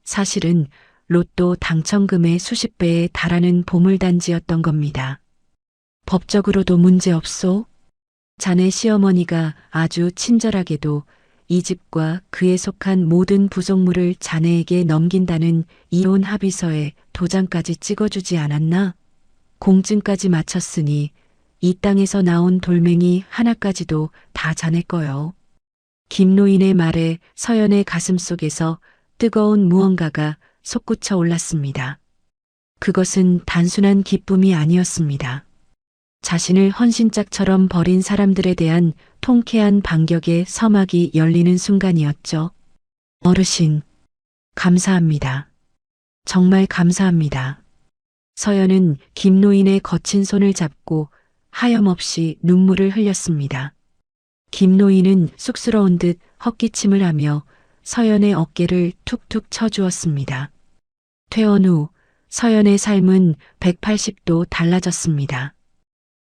Speaker 1: 사실은 로또 당첨금의 수십 배에 달하는 보물단지였던 겁니다. 법적으로도 문제 없소? 자네 시어머니가 아주 친절하게도 이 집과 그에 속한 모든 부속물을 자네에게 넘긴다는 이혼 합의서에 도장까지 찍어주지 않았나? 공증까지 마쳤으니 이 땅에서 나온 돌멩이 하나까지도 다 자네 거요. 김노인의 말에 서연의 가슴 속에서 뜨거운 무언가가 솟구쳐 올랐습니다. 그것은 단순한 기쁨이 아니었습니다. 자신을 헌신짝처럼 버린 사람들에 대한 통쾌한 반격의 서막이 열리는 순간이었죠. 어르신, 감사합니다. 정말 감사합니다. 서연은 김노인의 거친 손을 잡고 하염없이 눈물을 흘렸습니다. 김노인은 쑥스러운 듯 헛기침을 하며 서연의 어깨를 툭툭 쳐주었습니다. 퇴원 후 서연의 삶은 180도 달라졌습니다.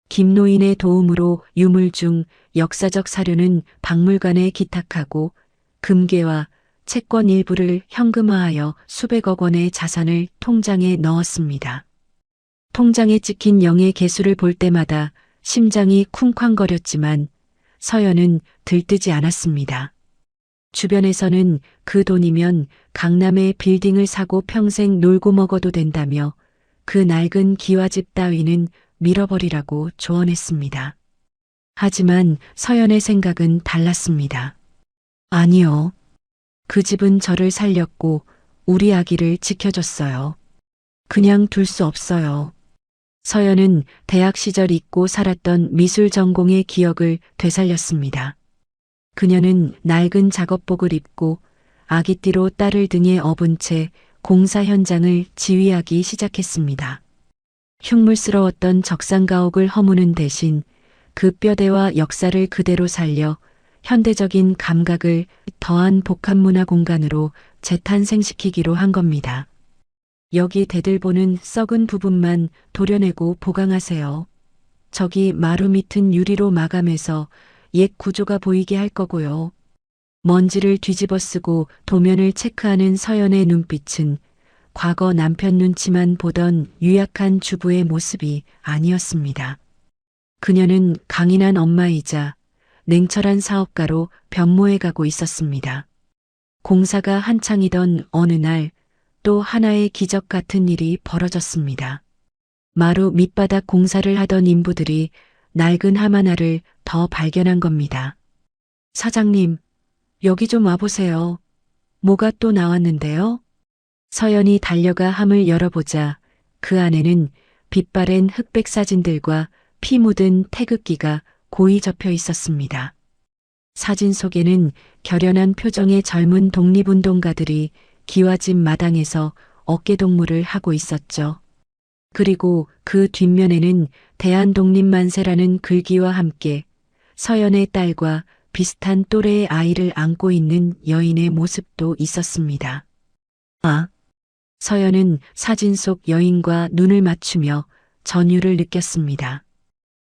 Speaker 1: 김노인의 도움으로 유물 중 역사적 사료는 박물관에 기탁하고 금괴와 채권 일부를 현금화하여 수백억 원의 자산을 통장에 넣었습니다. 통장에 찍힌 0의 개수를 볼 때마다 심장이 쿵쾅거렸지만 서연은 들뜨지 않았습니다. 주변에서는 그 돈이면 강남에 빌딩을 사고 평생 놀고 먹어도 된다며 그 낡은 기와집 따위는 밀어버리라고 조언했습니다. 하지만 서연의 생각은 달랐습니다. 아니요. 그 집은 저를 살렸고 우리 아기를 지켜줬어요. 그냥 둘 수 없어요. 서연은 대학 시절 잊고 살았던 미술 전공의 기억을 되살렸습니다. 그녀는 낡은 작업복을 입고 아기띠로 딸을 등에 업은 채 공사 현장을 지휘하기 시작했습니다. 흉물스러웠던 적산가옥을 허무는 대신 그 뼈대와 역사를 그대로 살려 현대적인 감각을 더한 복합문화 공간으로 재탄생시키기로 한 겁니다. 여기 대들보는 썩은 부분만 도려내고 보강하세요. 저기 마루 밑은 유리로 마감해서 옛 구조가 보이게 할 거고요. 먼지를 뒤집어 쓰고 도면을 체크하는 서연의 눈빛은 과거 남편 눈치만 보던 유약한 주부의 모습이 아니었습니다. 그녀는 강인한 엄마이자 냉철한 사업가로 변모해 가고 있었습니다. 공사가 한창이던 어느 날 또 하나의 기적 같은 일이 벌어졌습니다. 마루 밑바닥 공사를 하던 인부들이 낡은 함 하나를 더 발견한 겁니다. 사장님, 여기 좀 와보세요. 뭐가 또 나왔는데요? 서연이 달려가 함을 열어보자 그 안에는 빛바랜 흑백 사진들과 피 묻은 태극기가 고이 접혀 있었습니다. 사진 속에는 결연한 표정의 젊은 독립운동가들이 기와집 마당에서 어깨동무를 하고 있었죠. 그리고 그 뒷면에는 대한독립만세라는 글귀와 함께 서연의 딸과 비슷한 또래의 아이를 안고 있는 여인의 모습도 있었습니다. 아! 서연은 사진 속 여인과 눈을 맞추며 전율을 느꼈습니다.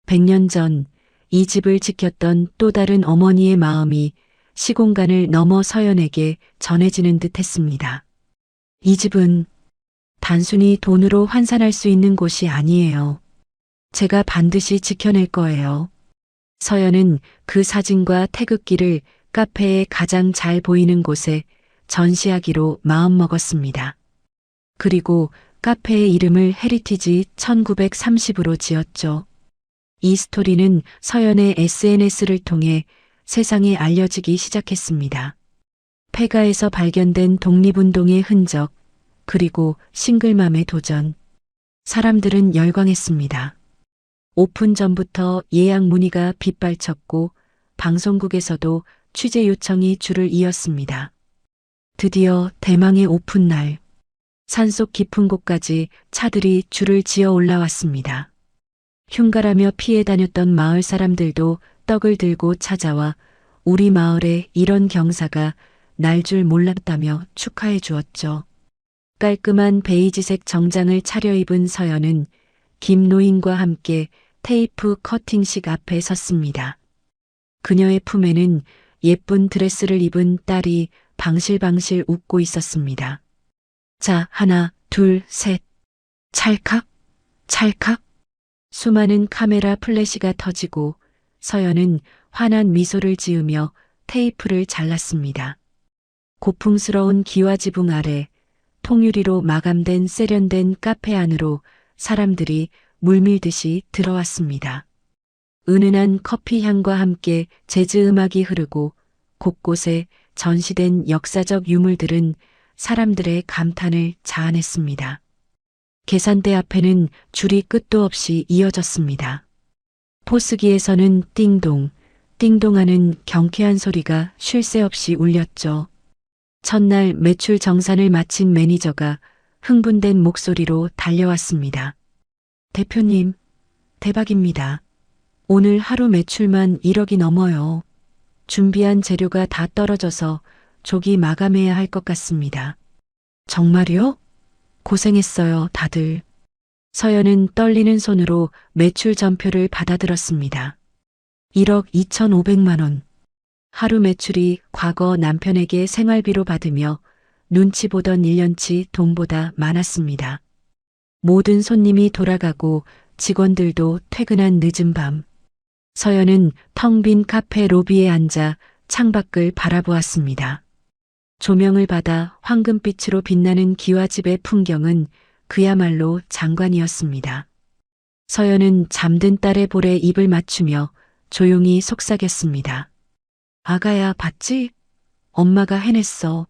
Speaker 1: 100년 전 이 집을 지켰던 또 다른 어머니의 마음이 시공간을 넘어 서연에게 전해지는 듯 했습니다. 이 집은 단순히 돈으로 환산할 수 있는 곳이 아니에요. 제가 반드시 지켜낼 거예요. 서연은 그 사진과 태극기를 카페에 가장 잘 보이는 곳에 전시하기로 마음먹었습니다. 그리고 카페의 이름을 헤리티지 1930으로 지었죠. 이 스토리는 서연의 SNS를 통해 세상에 알려지기 시작했습니다. 폐가에서 발견된 독립운동의 흔적, 그리고 싱글맘의 도전. 사람들은 열광했습니다. 오픈 전부터 예약 문의가 빗발쳤고 방송국에서도 취재 요청이 줄을 이었습니다. 드디어 대망의 오픈 날. 산속 깊은 곳까지 차들이 줄을 지어 올라왔습니다. 흉가라며 피해 다녔던 마을 사람들도 떡을 들고 찾아와 우리 마을에 이런 경사가 날 줄 몰랐다며 축하해 주었죠. 깔끔한 베이지색 정장을 차려입은 서연은 김노인과 함께 테이프 커팅식 앞에 섰습니다. 그녀의 품에는 예쁜 드레스를 입은 딸이 방실방실 웃고 있었습니다. 자, 하나, 둘, 셋. 찰칵, 찰칵. 수많은 카메라 플래시가 터지고 서연은 환한 미소를 지으며 테이프를 잘랐습니다. 고풍스러운 기와지붕 아래 통유리로 마감된 세련된 카페 안으로 사람들이 물밀듯이 들어왔습니다. 은은한 커피 향과 함께 재즈 음악이 흐르고 곳곳에 전시된 역사적 유물들은 사람들의 감탄을 자아냈습니다. 계산대 앞에는 줄이 끝도 없이 이어졌습니다. 포스기에서는 띵동, 띵동하는 경쾌한 소리가 쉴 새 없이 울렸죠. 첫날 매출 정산을 마친 매니저가 흥분된 목소리로 달려왔습니다. 대표님, 대박입니다. 오늘 하루 매출만 1억이 넘어요. 준비한 재료가 다 떨어져서 조기 마감해야 할 것 같습니다. 정말요? 고생했어요, 다들. 서연은 떨리는 손으로 매출 전표를 받아들었습니다. 1억 2,500만 원. 하루 매출이 과거 남편에게 생활비로 받으며 눈치 보던 1년치 돈보다 많았습니다. 모든 손님이 돌아가고 직원들도 퇴근한 늦은 밤. 서연은 텅 빈 카페 로비에 앉아 창밖을 바라보았습니다. 조명을 받아 황금빛으로 빛나는 기와집의 풍경은 그야말로 장관이었습니다. 서연은 잠든 딸의 볼에 입을 맞추며 조용히 속삭였습니다. 아가야, 봤지? 엄마가 해냈어.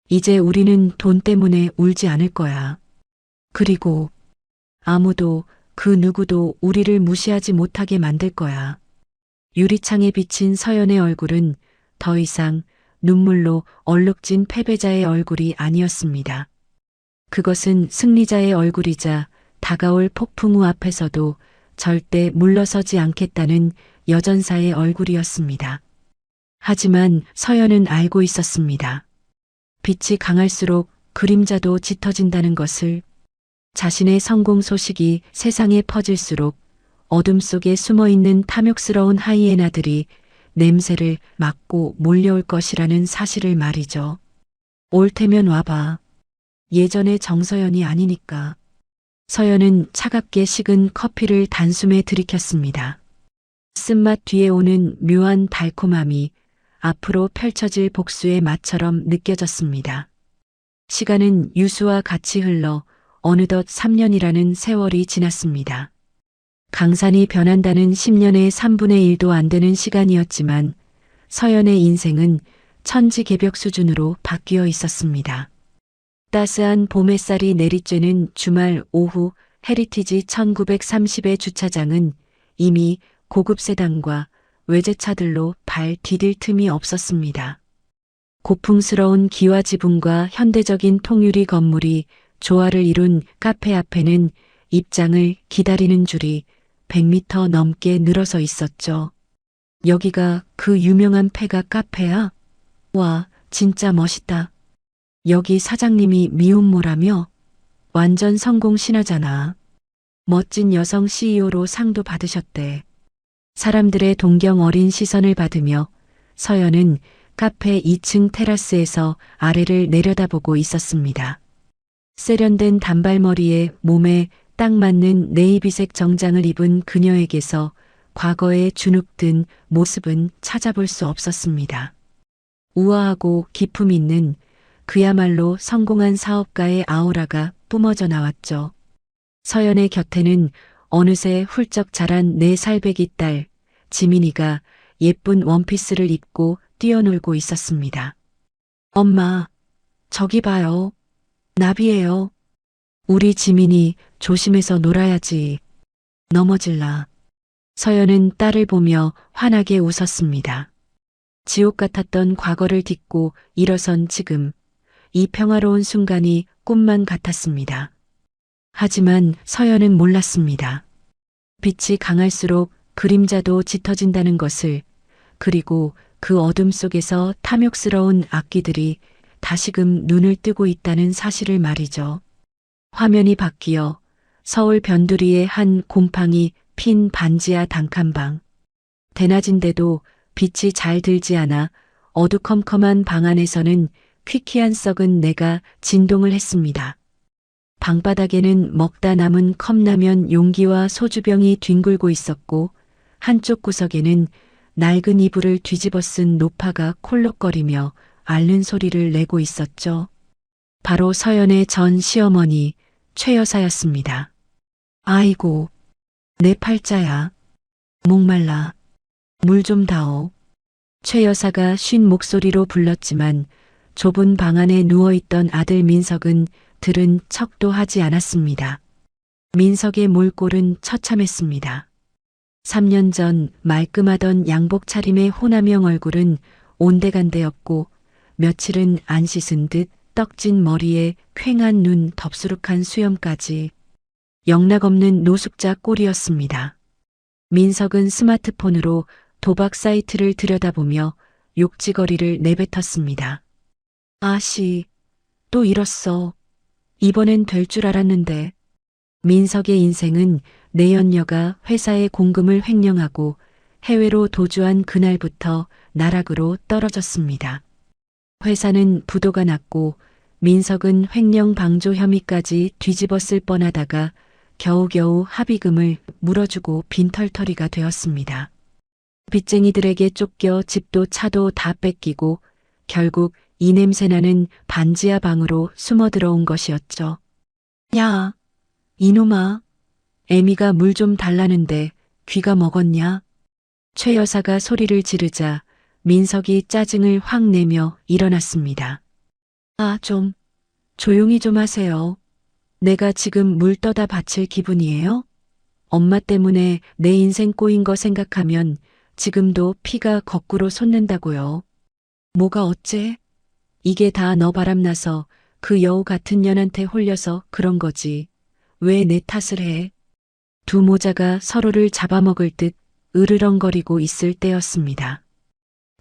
Speaker 1: 이제 우리는 돈 때문에 울지 않을 거야. 그리고 아무도 그 누구도 우리를 무시하지 못하게 만들 거야. 유리창에 비친 서연의 얼굴은 더 이상 눈물로 얼룩진 패배자의 얼굴이 아니었습니다. 그것은 승리자의 얼굴이자 다가올 폭풍 우 앞에서도 절대 물러서지 않겠다는 여전사의 얼굴이었습니다. 하지만 서연은 알고 있었습니다. 빛이 강할수록 그림자도 짙어진다는 것을. 자신의 성공 소식이 세상에 퍼질수록 어둠 속에 숨어있는 탐욕스러운 하이에나들이 냄새를 맡고 몰려올 것이라는 사실을 말이죠. 올 테면 와봐. 예전의 정서연이 아니니까. 서연은 차갑게 식은 커피를 단숨에 들이켰습니다. 쓴맛 뒤에 오는 묘한 달콤함이 앞으로 펼쳐질 복수의 맛처럼 느껴졌습니다. 시간은 유수와 같이 흘러 어느덧 3년이라는 세월이 지났습니다. 강산이 변한다는 10년의 3분의 1도 안 되는 시간이었지만 서연의 인생은 천지개벽 수준으로 바뀌어 있었습니다. 따스한 봄 햇살이 내리쬐는 주말 오후 헤리티지 1930의 주차장은 이미 고급 세단과 외제차들로 발 디딜 틈이 없었습니다. 고풍스러운 기와 지붕과 현대적인 통유리 건물이 조화를 이룬 카페 앞에는 입장을 기다리는 줄이 100m 넘게 늘어서 있었죠. 여기가 그 유명한 폐가 카페야? 와, 진짜 멋있다. 여기 사장님이 미혼모라며? 완전 성공 신화잖아. 멋진 여성 CEO로 상도 받으셨대. 사람들의 동경 어린 시선을 받으며 서연은 카페 2층 테라스에서 아래를 내려다보고 있었습니다. 세련된 단발머리에 몸에 딱 맞는 네이비색 정장을 입은 그녀에게서 과거의 주눅든 모습은 찾아볼 수 없었습니다. 우아하고 기품 있는 그야말로 성공한 사업가의 아우라가 뿜어져 나왔죠. 서연의 곁에는 어느새 훌쩍 자란 4살배기 딸 지민이가 예쁜 원피스를 입고 뛰어놀고 있었습니다. 엄마, 저기 봐요. 나비예요. 우리 지민이 조심해서 놀아야지. 넘어질라. 서연은 딸을 보며 환하게 웃었습니다. 지옥 같았던 과거를 딛고 일어선 지금, 이 평화로운 순간이 꿈만 같았습니다. 하지만 서연은 몰랐습니다. 빛이 강할수록 그림자도 짙어진다는 것을, 그리고 그 어둠 속에서 탐욕스러운 악기들이 다시금 눈을 뜨고 있다는 사실을 말이죠. 화면이 바뀌어 서울 변두리의 한 곰팡이 핀 반지하 단칸방. 대낮인데도 빛이 잘 들지 않아 어두컴컴한 방 안에서는 퀴퀴한 썩은 내가 진동을 했습니다. 방바닥에는 먹다 남은 컵라면 용기와 소주병이 뒹굴고 있었고, 한쪽 구석에는 낡은 이불을 뒤집어 쓴 노파가 콜록거리며 앓는 소리를 내고 있었죠. 바로 서연의 전 시어머니 최 여사였습니다. 아이고, 내 팔자야. 목말라. 물 좀 다오. 최 여사가 쉰 목소리로 불렀지만 좁은 방 안에 누워있던 아들 민석은 들은 척도 하지 않았습니다. 민석의 몰골은 처참했습니다. 3년 전 말끔하던 양복 차림의 호남형 얼굴은 온데간데였고, 며칠은 안 씻은 듯 떡진 머리에 퀭한 눈 덥수룩한 수염까지 영락없는 노숙자 꼴이었습니다. 민석은 스마트폰으로 도박 사이트를 들여다보며 욕지거리를 내뱉었습니다. 아씨, 또 이뤘어. 이번엔 될 줄 알았는데. 민석의 인생은 내연녀가 회사의 공금을 횡령하고 해외로 도주한 그날부터 나락으로 떨어졌습니다. 회사는 부도가 났고 민석은 횡령 방조 혐의까지 뒤집었을 뻔하다가 겨우겨우 합의금을 물어주고 빈털터리가 되었습니다. 빚쟁이들에게 쫓겨 집도 차도 다 뺏기고 결국 이 냄새나는 반지하 방으로 숨어 들어온 것이었죠. 야, 이놈아, 애미가 물 좀 달라는데 귀가 먹었냐? 최 여사가 소리를 지르자 민석이 짜증을 확 내며 일어났습니다. 아, 좀 조용히 좀 하세요. 내가 지금 물 떠다 바칠 기분이에요? 엄마 때문에 내 인생 꼬인 거 생각하면 지금도 피가 거꾸로 솟는다고요. 뭐가 어째? 이게 다 너 바람나서 그 여우 같은 년한테 홀려서 그런 거지. 왜 내 탓을 해? 두 모자가 서로를 잡아먹을 듯 으르렁거리고 있을 때였습니다.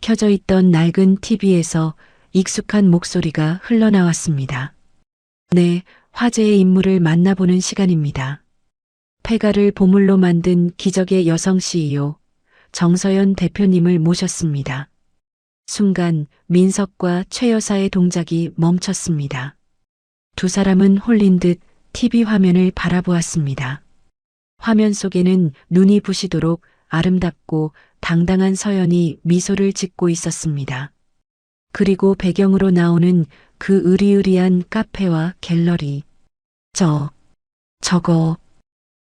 Speaker 1: 켜져 있던 낡은 TV에서 익숙한 목소리가 흘러나왔습니다. 네, 화제의 인물을 만나보는 시간입니다. 폐가를 보물로 만든 기적의 여성 CEO, 정서연 대표님을 모셨습니다. 순간 민석과 최 여사의 동작이 멈췄습니다. 두 사람은 홀린 듯 TV 화면을 바라보았습니다. 화면 속에는 눈이 부시도록 아름답고 당당한 서연이 미소를 짓고 있었습니다. 그리고 배경으로 나오는 그 으리으리한 카페와 갤러리. 저거.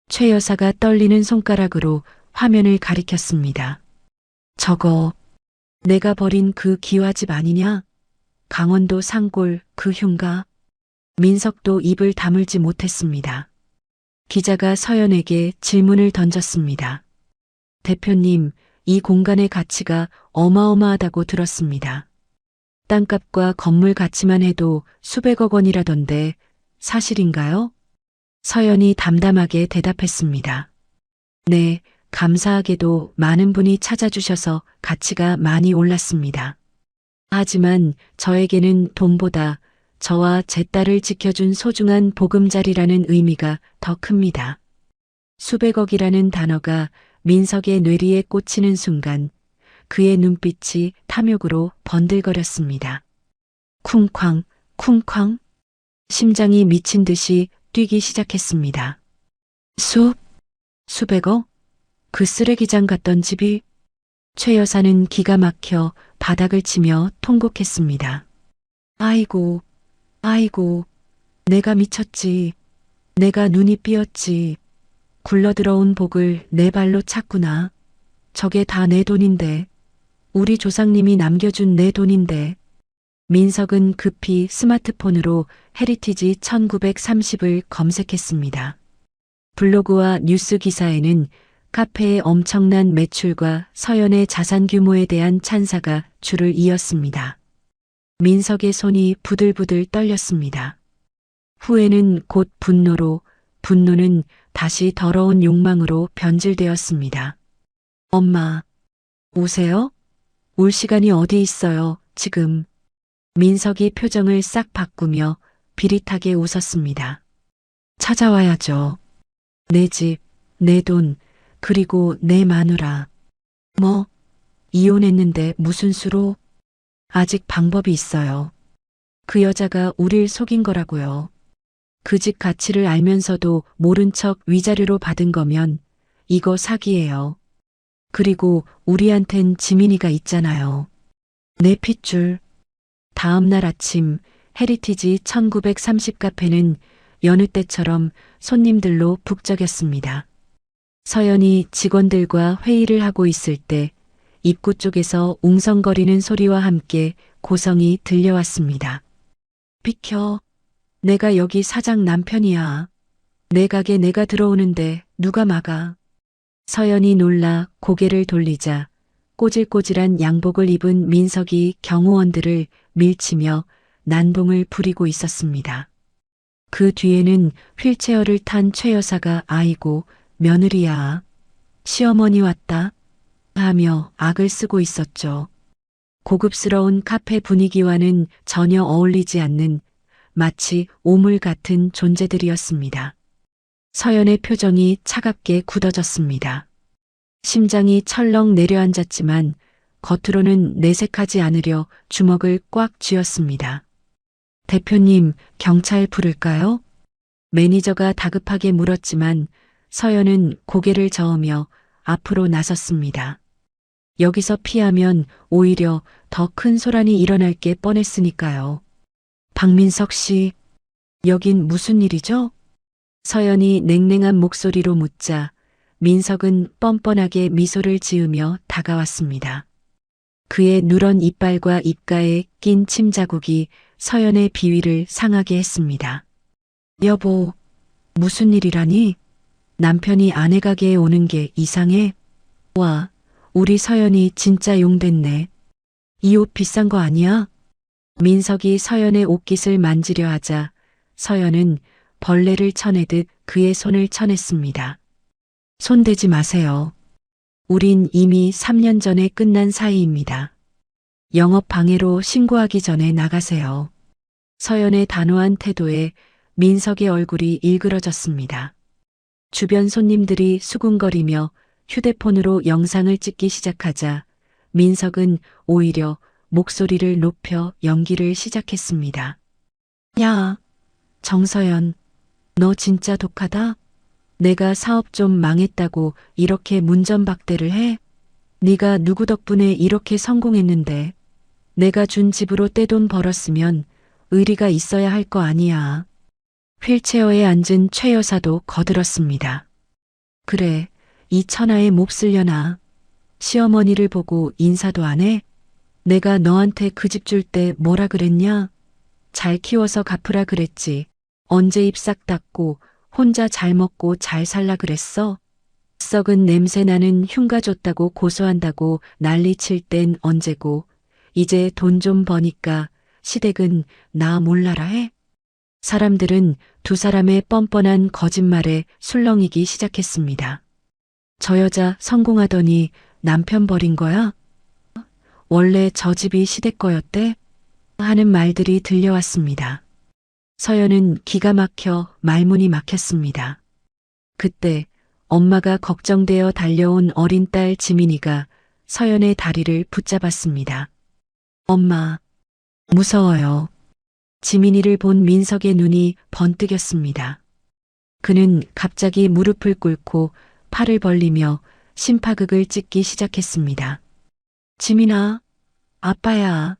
Speaker 1: 최 여사가 떨리는 손가락으로 화면을 가리켰습니다. 저거, 내가 버린 그 기와집 아니냐? 강원도 산골 그 흉가? 민석도 입을 다물지 못했습니다. 기자가 서연에게 질문을 던졌습니다. 대표님, 이 공간의 가치가 어마어마하다고 들었습니다. 땅값과 건물 가치만 해도 수백억 원이라던데 사실인가요? 서연이 담담하게 대답했습니다. 네, 감사하게도 많은 분이 찾아주셔서 가치가 많이 올랐습니다. 하지만 저에게는 돈보다 저와 제 딸을 지켜준 소중한 보금자리라는 의미가 더 큽니다. 수백억이라는 단어가 민석의 뇌리에 꽂히는 순간 그의 눈빛이 탐욕으로 번들거렸습니다. 쿵쾅, 쿵쾅. 심장이 미친 듯이 뛰기 시작했습니다. 수백억? 그 쓰레기장 같던 집이? 최 여사는 기가 막혀 바닥을 치며 통곡했습니다. 아이고, 내가 미쳤지. 내가 눈이 삐었지. 굴러들어온 복을 내 발로 찼구나. 저게 다 내 돈인데. 우리 조상님이 남겨준 내 돈인데. 민석은 급히 스마트폰으로 헤리티지 1930을 검색했습니다. 블로그와 뉴스 기사에는 카페의 엄청난 매출과 서연의 자산 규모에 대한 찬사가 줄을 이었습니다. 민석의 손이 부들부들 떨렸습니다. 후회는 곧 분노로, 분노는 다시 더러운 욕망으로 변질되었습니다. 엄마, 오세요? 올 시간이 어디 있어요, 지금. 민석이 표정을 싹 바꾸며 비릿하게 웃었습니다. 찾아와야죠. 내 집, 내 돈, 그리고 내 마누라. 뭐, 이혼했는데 무슨 수로? 아직 방법이 있어요. 그 여자가 우릴 속인 거라고요. 그 집 가치를 알면서도 모른 척 위자료로 받은 거면 이거 사기예요. 그리고 우리한텐 지민이가 있잖아요. 내 핏줄. 다음 날 아침 헤리티지 1930 카페는 여느 때처럼 손님들로 북적였습니다. 서연이 직원들과 회의를 하고 있을 때 입구 쪽에서 웅성거리는 소리와 함께 고성이 들려왔습니다. 비켜. 내가 여기 사장 남편이야. 내 가게 내가 들어오는데 누가 막아. 서연이 놀라 고개를 돌리자 꼬질꼬질한 양복을 입은 민석이 경호원들을 밀치며 난봉을 부리고 있었습니다. 그 뒤에는 휠체어를 탄 최 여사가 아이고 며느리야. 시어머니 왔다. 하며 악을 쓰고 있었죠. 고급스러운 카페 분위기와는 전혀 어울리지 않는 마치 오물 같은 존재들이었습니다. 서연의 표정이 차갑게 굳어졌습니다. 심장이 철렁 내려앉았지만 겉으로는 내색하지 않으려 주먹을 꽉 쥐었습니다. 대표님, 경찰 부를까요? 매니저가 다급하게 물었지만 서연은 고개를 저으며 앞으로 나섰습니다. 여기서 피하면 오히려 더 큰 소란이 일어날 게 뻔했으니까요. 박민석 씨, 여긴 무슨 일이죠? 서연이 냉랭한 목소리로 묻자 민석은 뻔뻔하게 미소를 지으며 다가왔습니다. 그의 누런 이빨과 입가에 낀 침 자국이 서연의 비위를 상하게 했습니다. 여보, 무슨 일이라니? 남편이 아내 가게에 오는 게 이상해? 와, 우리 서연이 진짜 용됐네. 이 옷 비싼 거 아니야? 민석이 서연의 옷깃을 만지려 하자 서연은 벌레를 쳐내듯 그의 손을 쳐냈습니다. 손대지 마세요. 우린 이미 3년 전에 끝난 사이입니다. 영업 방해로 신고하기 전에 나가세요. 서연의 단호한 태도에 민석의 얼굴이 일그러졌습니다. 주변 손님들이 수군거리며 휴대폰으로 영상을 찍기 시작하자 민석은 오히려 목소리를 높여 연기를 시작했습니다. 야, 정서연, 너 진짜 독하다? 내가 사업 좀 망했다고 이렇게 문전박대를 해? 네가 누구 덕분에 이렇게 성공했는데 내가 준 집으로 떼돈 벌었으면 의리가 있어야 할 거 아니야. 휠체어에 앉은 최 여사도 거들었습니다. 그래, 이 천하에 몹쓸려나. 시어머니를 보고 인사도 안 해? 내가 너한테 그 집 줄 때 뭐라 그랬냐? 잘 키워서 갚으라 그랬지. 언제 입 싹 닫고 혼자 잘 먹고 잘 살라 그랬어? 썩은 냄새 나는 흉가 줬다고 고소한다고 난리칠 땐 언제고 이제 돈 좀 버니까 시댁은 나 몰라라 해? 사람들은 두 사람의 뻔뻔한 거짓말에 술렁이기 시작했습니다. 저 여자 성공하더니 남편 버린 거야? 원래 저 집이 시댁 거였대? 하는 말들이 들려왔습니다. 서연은 기가 막혀 말문이 막혔습니다. 그때 엄마가 걱정되어 달려온 어린 딸 지민이가 서연의 다리를 붙잡았습니다. 엄마, 무서워요. 지민이를 본 민석의 눈이 번뜩였습니다. 그는 갑자기 무릎을 꿇고 팔을 벌리며 심파극을 찍기 시작했습니다. 지민아, 아빠야.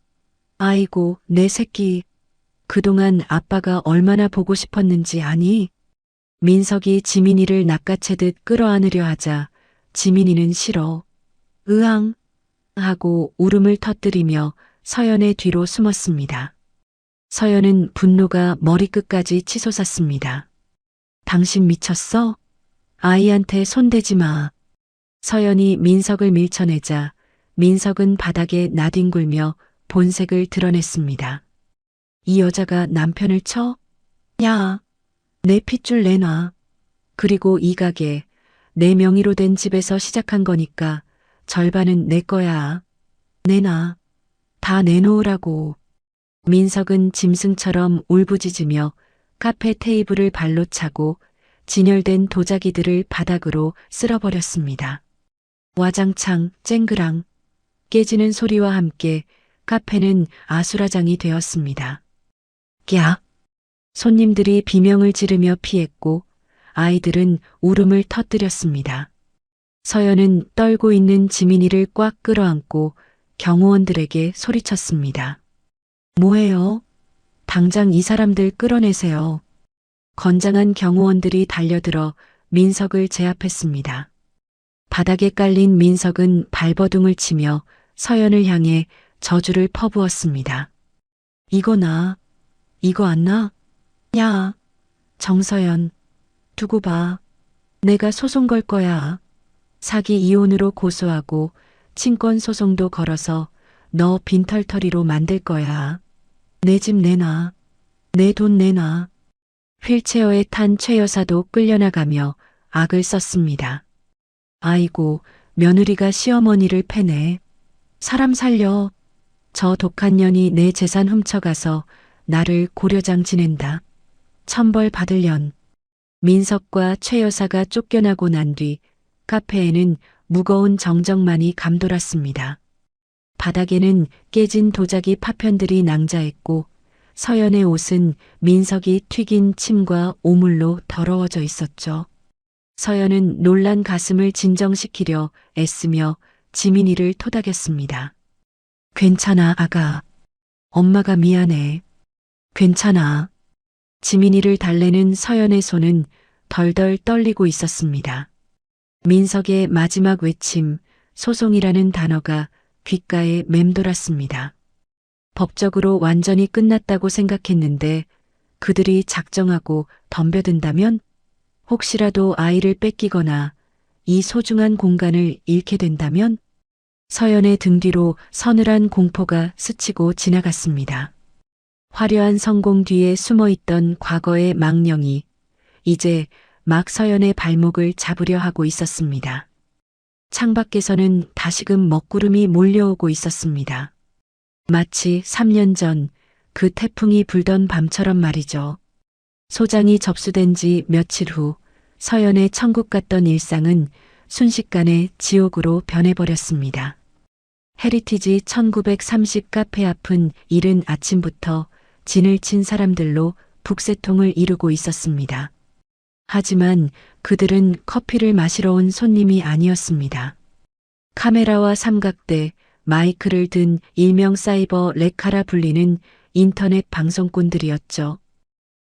Speaker 1: 아이고, 내 새끼. 그동안 아빠가 얼마나 보고 싶었는지 아니? 민석이 지민이를 낚아채듯 끌어안으려 하자 지민이는 싫어. 으앙 하고 울음을 터뜨리며 서연의 뒤로 숨었습니다. 서연은 분노가 머리끝까지 치솟았습니다. 당신 미쳤어? 아이한테 손대지 마. 서연이 민석을 밀쳐내자 민석은 바닥에 나뒹굴며 본색을 드러냈습니다. 이 여자가 남편을 쳐? 야, 내 핏줄 내놔. 그리고 이 가게 내 명의로 된 집에서 시작한 거니까 절반은 내 거야. 내놔. 다 내놓으라고. 민석은 짐승처럼 울부짖으며 카페 테이블을 발로 차고 진열된 도자기들을 바닥으로 쓸어버렸습니다. 와장창 쨍그랑 깨지는 소리와 함께 카페는 아수라장이 되었습니다. 야! 손님들이 비명을 지르며 피했고 아이들은 울음을 터뜨렸습니다. 서연은 떨고 있는 지민이를 꽉 끌어안고 경호원들에게 소리쳤습니다. 뭐해요? 당장 이 사람들 끌어내세요. 건장한 경호원들이 달려들어 민석을 제압했습니다. 바닥에 깔린 민석은 발버둥을 치며 서연을 향해 저주를 퍼부었습니다. 이거 나, 이거 안 나? 야, 정서연, 두고 봐. 내가 소송 걸 거야. 사기 이혼으로 고소하고 친권 소송도 걸어서 너 빈털터리로 만들 거야. 내 집 내놔. 내 돈 내놔. 휠체어에 탄 최 여사도 끌려나가며 악을 썼습니다. 아이고, 며느리가 시어머니를 패네. 사람 살려. 저 독한 년이 내 재산 훔쳐가서 나를 고려장 지낸다. 천벌 받을 년. 민석과 최 여사가 쫓겨나고 난 뒤 카페에는 무거운 정적만이 감돌았습니다. 바닥에는 깨진 도자기 파편들이 낭자했고 서연의 옷은 민석이 튀긴 침과 오물로 더러워져 있었죠. 서연은 놀란 가슴을 진정시키려 애쓰며 지민이를 토닥였습니다. 괜찮아, 아가. 엄마가 미안해. 괜찮아. 지민이를 달래는 서연의 손은 덜덜 떨리고 있었습니다. 민석의 마지막 외침, 소송이라는 단어가 귓가에 맴돌았습니다. 법적으로 완전히 끝났다고 생각했는데 그들이 작정하고 덤벼든다면 혹시라도 아이를 뺏기거나 이 소중한 공간을 잃게 된다면 서연의 등 뒤로 서늘한 공포가 스치고 지나갔습니다. 화려한 성공 뒤에 숨어있던 과거의 망령이 이제 막 서연의 발목을 잡으려 하고 있었습니다. 창밖에서는 다시금 먹구름이 몰려오고 있었습니다. 마치 3년 전 그 태풍이 불던 밤처럼 말이죠. 소장이 접수된 지 며칠 후 서연의 천국 같던 일상은 순식간에 지옥으로 변해버렸습니다. 헤리티지 1930 카페 앞은 이른 아침부터 진을 친 사람들로 북새통을 이루고 있었습니다. 하지만 그들은 커피를 마시러 온 손님이 아니었습니다. 카메라와 삼각대, 마이크를 든 일명 사이버 레카라 불리는 인터넷 방송꾼들이었죠.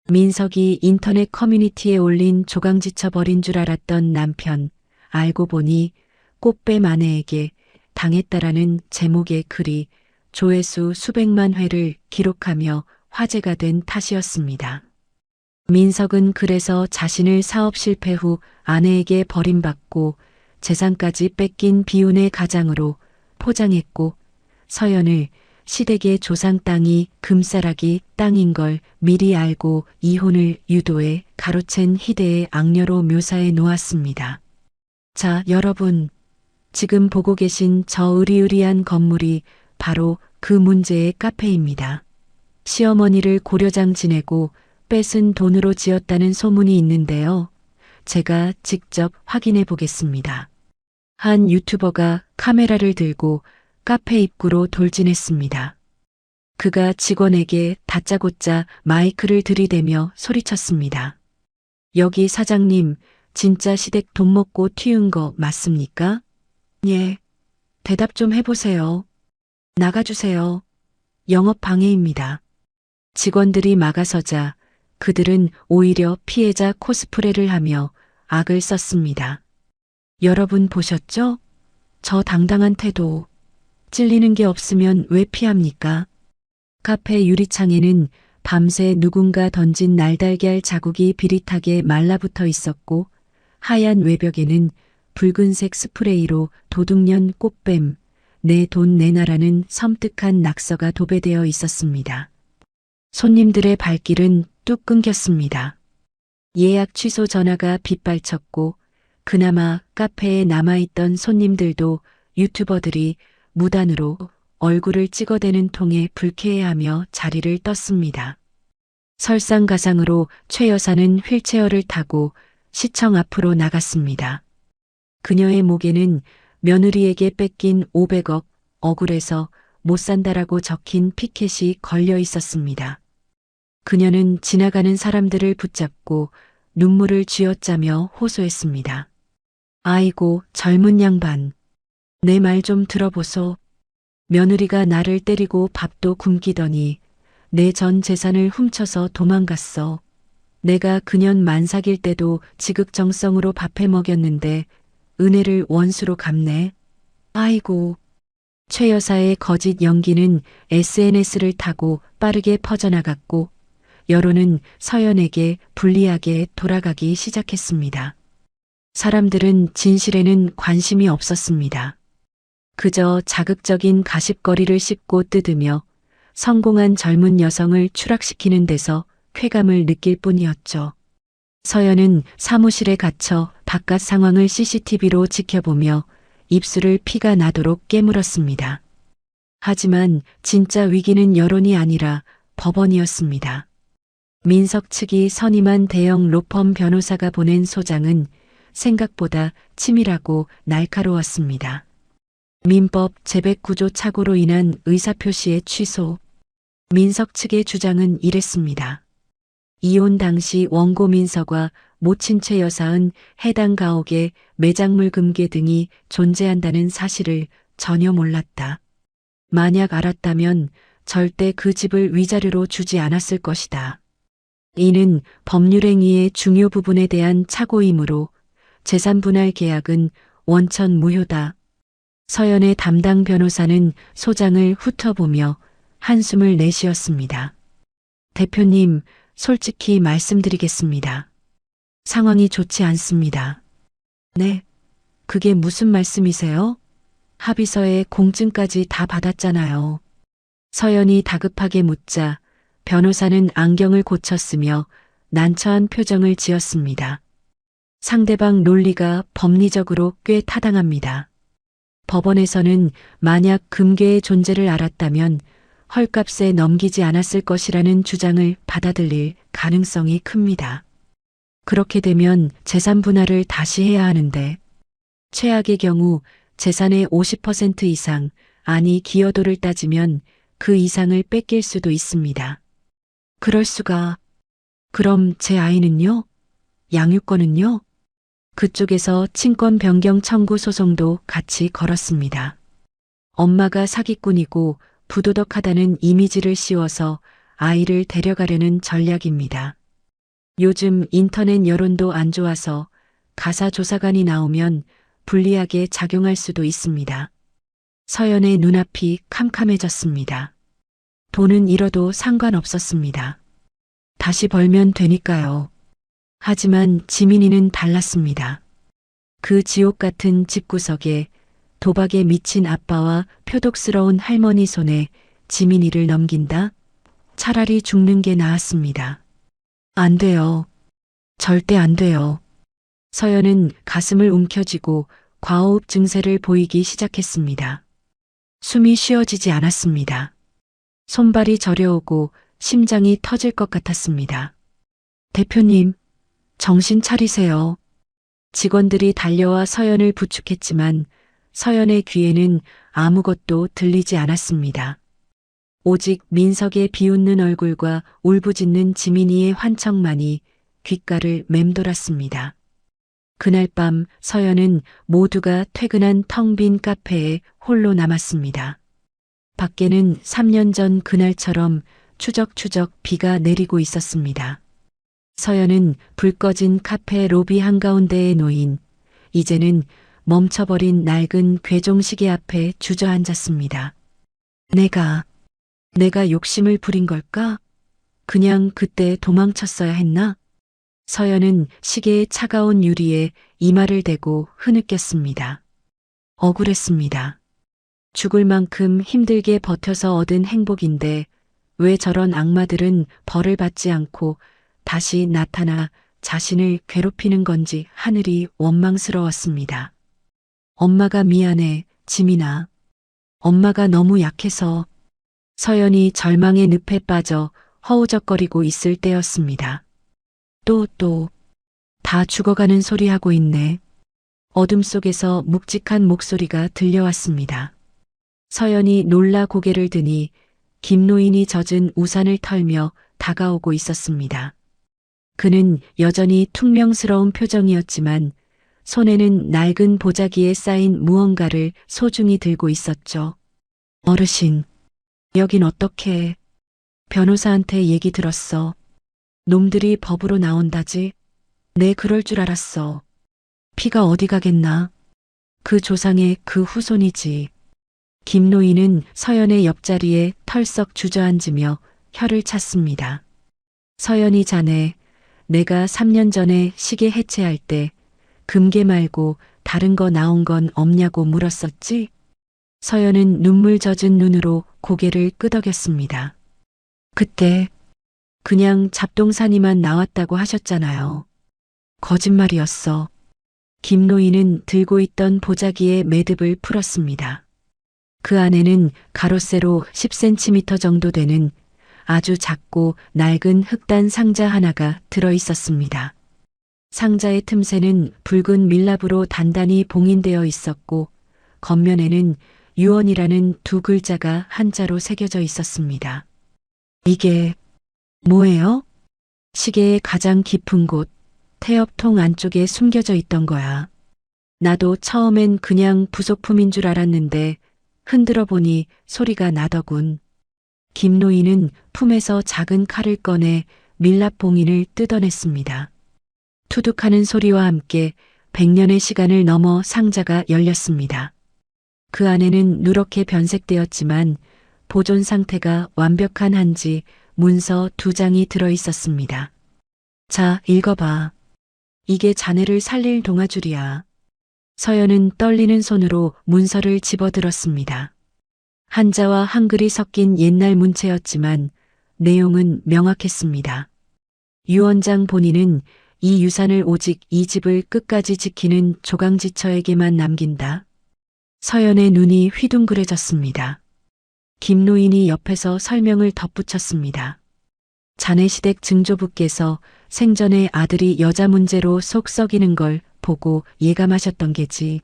Speaker 1: 민석이 인터넷 커뮤니티에 올린 조강지쳐 버린 줄 알았던 남편, 알고 보니 꽃뱀 아내에게 당했다라는 제목의 글이 조회수 수백만 회를 기록하며 화제가 된 탓이었습니다. 민석은 그래서 자신을 사업 실패 후 아내에게 버림받고 재산까지 뺏긴 비운의 가장으로 포장했고 서연을 시댁의 조상 땅이 금싸라기 땅인 걸 미리 알고 이혼을 유도해 가로챈 희대의 악녀로 묘사해 놓았습니다. 자, 여러분. 지금 보고 계신 저 으리으리한 건물이 바로 그 문제의 카페입니다. 시어머니를 고려장 지내고 뺏은 돈으로 지었다는 소문이 있는데요. 제가 직접 확인해 보겠습니다. 한 유튜버가 카메라를 들고 카페 입구로 돌진했습니다. 그가 직원에게 다짜고짜 마이크를 들이대며 소리쳤습니다. 여기 사장님, 진짜 시댁 돈 먹고 튀은 거 맞습니까? 예. 대답 좀 해보세요. 나가주세요. 영업 방해입니다. 직원들이 막아서자 그들은 오히려 피해자 코스프레를 하며 악을 썼습니다. 여러분 보셨죠? 저 당당한 태도. 찔리는 게 없으면 왜 피합니까? 카페 유리창에는 밤새 누군가 던진 날달걀 자국이 비릿하게 말라붙어 있었고 하얀 외벽에는 붉은색 스프레이로 도둑년 꽃뱀, 내 돈 내놔라는 섬뜩한 낙서가 도배되어 있었습니다. 손님들의 발길은 뚝 끊겼습니다. 예약 취소 전화가 빗발쳤고 그나마 카페에 남아있던 손님들도 유튜버들이 무단으로 얼굴을 찍어대는 통에 불쾌해하며 자리를 떴습니다. 설상가상으로 최 여사는 휠체어를 타고 시청 앞으로 나갔습니다. 그녀의 목에는 며느리에게 뺏긴 500억, 억울해서 못 산다라고 적힌 피켓이 걸려 있었습니다. 그녀는 지나가는 사람들을 붙잡고 눈물을 쥐어짜며 호소했습니다. 아이고, 젊은 양반. 내 말 좀 들어보소. 며느리가 나를 때리고 밥도 굶기더니 내 전 재산을 훔쳐서 도망갔어. 내가 그년 만삭일 때도 지극정성으로 밥해 먹였는데 은혜를 원수로 갚네. 아이고. 최 여사의 거짓 연기는 SNS를 타고 빠르게 퍼져나갔고 여론은 서연에게 불리하게 돌아가기 시작했습니다. 사람들은 진실에는 관심이 없었습니다. 그저 자극적인 가십거리를 씹고 뜯으며 성공한 젊은 여성을 추락시키는 데서 쾌감을 느낄 뿐이었죠. 서연은 사무실에 갇혀 바깥 상황을 CCTV로 지켜보며 입술을 피가 나도록 깨물었습니다. 하지만 진짜 위기는 여론이 아니라 법원이었습니다. 민석 측이 선임한 대형 로펌 변호사가 보낸 소장은 생각보다 치밀하고 날카로웠습니다. 민법 제109조 착오로 인한 의사표시의 취소. 민석 측의 주장은 이랬습니다. 이혼 당시 원고 민서와 모친 최 여사은 해당 가옥에 매작물 금괴 등이 존재한다는 사실을 전혀 몰랐다. 만약 알았다면 절대 그 집을 위자료로 주지 않았을 것이다. 이는 법률행위의 중요 부분에 대한 착오이므로 재산분할 계약은 원천 무효다. 서연의 담당 변호사는 소장을 훑어보며 한숨을 내쉬었습니다. 대표님, 솔직히 말씀드리겠습니다. 상황이 좋지 않습니다. 네? 그게 무슨 말씀이세요? 합의서에 공증까지 다 받았잖아요. 서연이 다급하게 묻자 변호사는 안경을 고쳤으며 난처한 표정을 지었습니다. 상대방 논리가 법리적으로 꽤 타당합니다. 법원에서는 만약 금괴의 존재를 알았다면 헐값에 넘기지 않았을 것이라는 주장을 받아들일 가능성이 큽니다. 그렇게 되면 재산 분할을 다시 해야 하는데 최악의 경우 재산의 50% 이상, 아니 기여도를 따지면 그 이상을 뺏길 수도 있습니다. 그럴 수가. 그럼 제 아이는요? 양육권은요? 그쪽에서 친권 변경 청구 소송도 같이 걸었습니다. 엄마가 사기꾼이고 부도덕하다는 이미지를 씌워서 아이를 데려가려는 전략입니다. 요즘 인터넷 여론도 안 좋아서 가사 조사관이 나오면 불리하게 작용할 수도 있습니다. 서연의 눈앞이 캄캄해졌습니다. 돈은 잃어도 상관없었습니다. 다시 벌면 되니까요. 하지만 지민이는 달랐습니다. 그 지옥 같은 집구석에 도박에 미친 아빠와 표독스러운 할머니 손에 지민이를 넘긴다? 차라리 죽는 게 나았습니다. 안 돼요. 절대 안 돼요. 서연은 가슴을 움켜쥐고 과호흡 증세를 보이기 시작했습니다. 숨이 쉬어지지 않았습니다. 손발이 저려오고 심장이 터질 것 같았습니다. 대표님, 정신 차리세요. 직원들이 달려와 서연을 부축했지만 서연의 귀에는 아무것도 들리지 않았습니다. 오직 민석의 비웃는 얼굴과 울부짖는 지민이의 환청만이 귓가를 맴돌았습니다. 그날 밤 서연은 모두가 퇴근한 텅 빈 카페에 홀로 남았습니다. 밖에는 3년 전 그날처럼 추적추적 비가 내리고 있었습니다. 서연은 불 꺼진 카페 로비 한가운데에 놓인 이제는 멈춰버린 낡은 괴종시계 앞에 주저앉았습니다. 내가 욕심을 부린 걸까? 그냥 그때 도망쳤어야 했나? 서연은 시계의 차가운 유리에 이마를 대고 흐느꼈습니다. 억울했습니다. 죽을 만큼 힘들게 버텨서 얻은 행복인데 왜 저런 악마들은 벌을 받지 않고 다시 나타나 자신을 괴롭히는 건지 하늘이 원망스러웠습니다. 엄마가 미안해, 지민아. 엄마가 너무 약해서. 서연이 절망의 늪에 빠져 허우적거리고 있을 때였습니다. 또, 다 죽어가는 소리 하고 있네. 어둠 속에서 묵직한 목소리가 들려왔습니다. 서연이 놀라 고개를 드니 김노인이 젖은 우산을 털며 다가오고 있었습니다. 그는 여전히 퉁명스러운 표정이었지만 손에는 낡은 보자기에 쌓인 무언가를 소중히 들고 있었죠. 어르신, 여긴 어떻게? 변호사한테 얘기 들었어. 놈들이 법으로 나온다지? 내 그럴 줄 알았어. 피가 어디 가겠나? 그 조상의 그 후손이지. 김노인은 서연의 옆자리에 털썩 주저앉으며 혀를 찼습니다. 서연이 자네, 내가 3년 전에 시계 해체할 때 금괴 말고 다른 거 나온 건 없냐고 물었었지? 서연은 눈물 젖은 눈으로 고개를 끄덕였습니다. 그때 그냥 잡동사니만 나왔다고 하셨잖아요. 거짓말이었어. 김노인은 들고 있던 보자기의 매듭을 풀었습니다. 그 안에는 가로세로 10cm 정도 되는 아주 작고 낡은 흑단 상자 하나가 들어 있었습니다. 상자의 틈새는 붉은 밀랍으로 단단히 봉인되어 있었고 겉면에는 유언이라는 두 글자가 한자로 새겨져 있었습니다. 이게 뭐예요? 시계의 가장 깊은 곳, 태엽통 안쪽에 숨겨져 있던 거야. 나도 처음엔 그냥 부속품인 줄 알았는데 흔들어 보니 소리가 나더군. 김노인은 품에서 작은 칼을 꺼내 밀랍 봉인을 뜯어냈습니다. 투둑하는 소리와 함께 100년의 시간을 넘어 상자가 열렸습니다. 그 안에는 누렇게 변색되었지만 보존 상태가 완벽한 한지 문서 2장이 들어 있었습니다. 자, 읽어봐. 이게 자네를 살릴 동아줄이야. 서연은 떨리는 손으로 문서를 집어들었습니다. 한자와 한글이 섞인 옛날 문체였지만 내용은 명확했습니다. 유언장 본인은 이 유산을 오직 이 집을 끝까지 지키는 조강지처에게만 남긴다. 서연의 눈이 휘둥그레졌습니다. 김노인이 옆에서 설명을 덧붙였습니다. 자네시댁 증조부께서 생전에 아들이 여자 문제로 속 썩이는 걸 보고 예감하셨던 게지.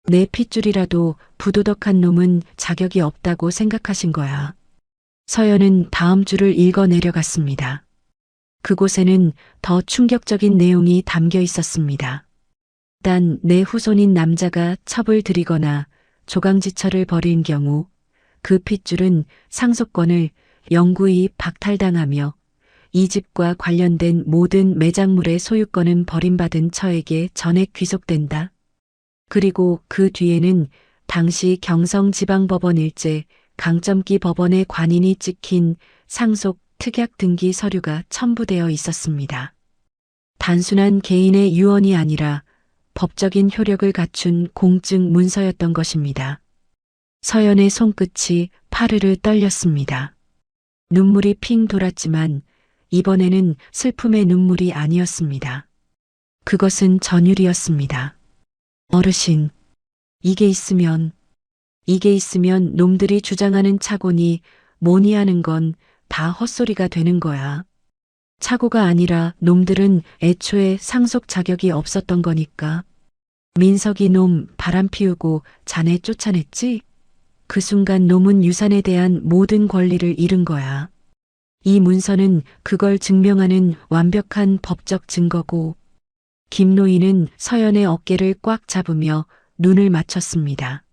Speaker 1: 내 핏줄이라도 부도덕한 놈은 자격이 없다고 생각하신 거야. 서연은 다음 줄을 읽어 내려갔습니다. 그곳에는 더 충격적인 내용이 담겨 있었습니다. 단 내 후손인 남자가 첩을 들이거나 조강지처를 벌인 경우 그 핏줄은 상속권을 영구히 박탈당하며 이 집과 관련된 모든 매장물의 소유권은 버림받은 처에게 전액 귀속된다. 그리고 그 뒤에는 당시 경성지방법원 일제 강점기 법원의 관인이 찍힌 상속 특약 등기 서류가 첨부되어 있었습니다. 단순한 개인의 유언이 아니라 법적인 효력을 갖춘 공증 문서였던 것입니다. 서연의 손끝이 파르르 떨렸습니다. 눈물이 핑 돌았지만 이번에는 슬픔의 눈물이 아니었습니다. 그것은 전율이었습니다. 어르신, 이게 있으면 놈들이 주장하는 착오니 뭐니 하는 건 다 헛소리가 되는 거야. 착오가 아니라 놈들은 애초에 상속 자격이 없었던 거니까. 민석이 놈 바람 피우고 자네 쫓아냈지? 그 순간 놈은 유산에 대한 모든 권리를 잃은 거야. 이 문서는 그걸 증명하는 완벽한 법적 증거고. 김노인은 서연의 어깨를 꽉 잡으며 눈을 맞췄습니다.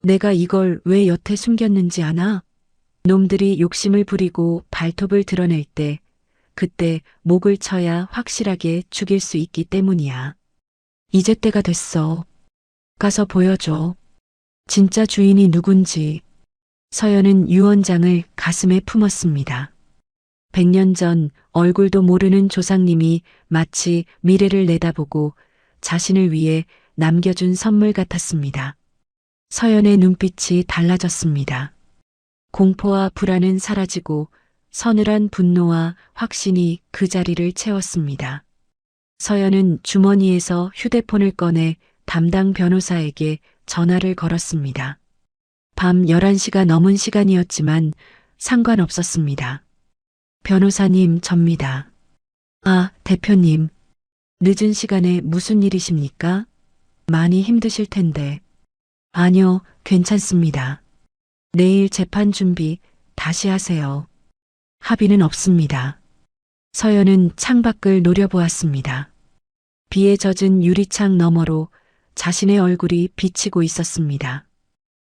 Speaker 1: 내가 이걸 왜 여태 숨겼는지 아나? 놈들이 욕심을 부리고 발톱을 드러낼 때 그때 목을 쳐야 확실하게 죽일 수 있기 때문이야. 이제 때가 됐어. 가서 보여줘. 진짜 주인이 누군지. 서연은 유언장을 가슴에 품었습니다. 100년 전 얼굴도 모르는 조상님이 마치 미래를 내다보고 자신을 위해 남겨준 선물 같았습니다. 서연의 눈빛이 달라졌습니다. 공포와 불안은 사라지고 서늘한 분노와 확신이 그 자리를 채웠습니다. 서연은 주머니에서 휴대폰을 꺼내 담당 변호사에게 전화를 걸었습니다. 밤 11시가 넘은 시간이었지만 상관없었습니다. 변호사님, 접니다. 아, 대표님. 늦은 시간에 무슨 일이십니까? 많이 힘드실 텐데. 아니요, 괜찮습니다. 내일 재판 준비 다시 하세요. 합의는 없습니다. 서연은 창밖을 노려보았습니다. 비에 젖은 유리창 너머로 자신의 얼굴이 비치고 있었습니다.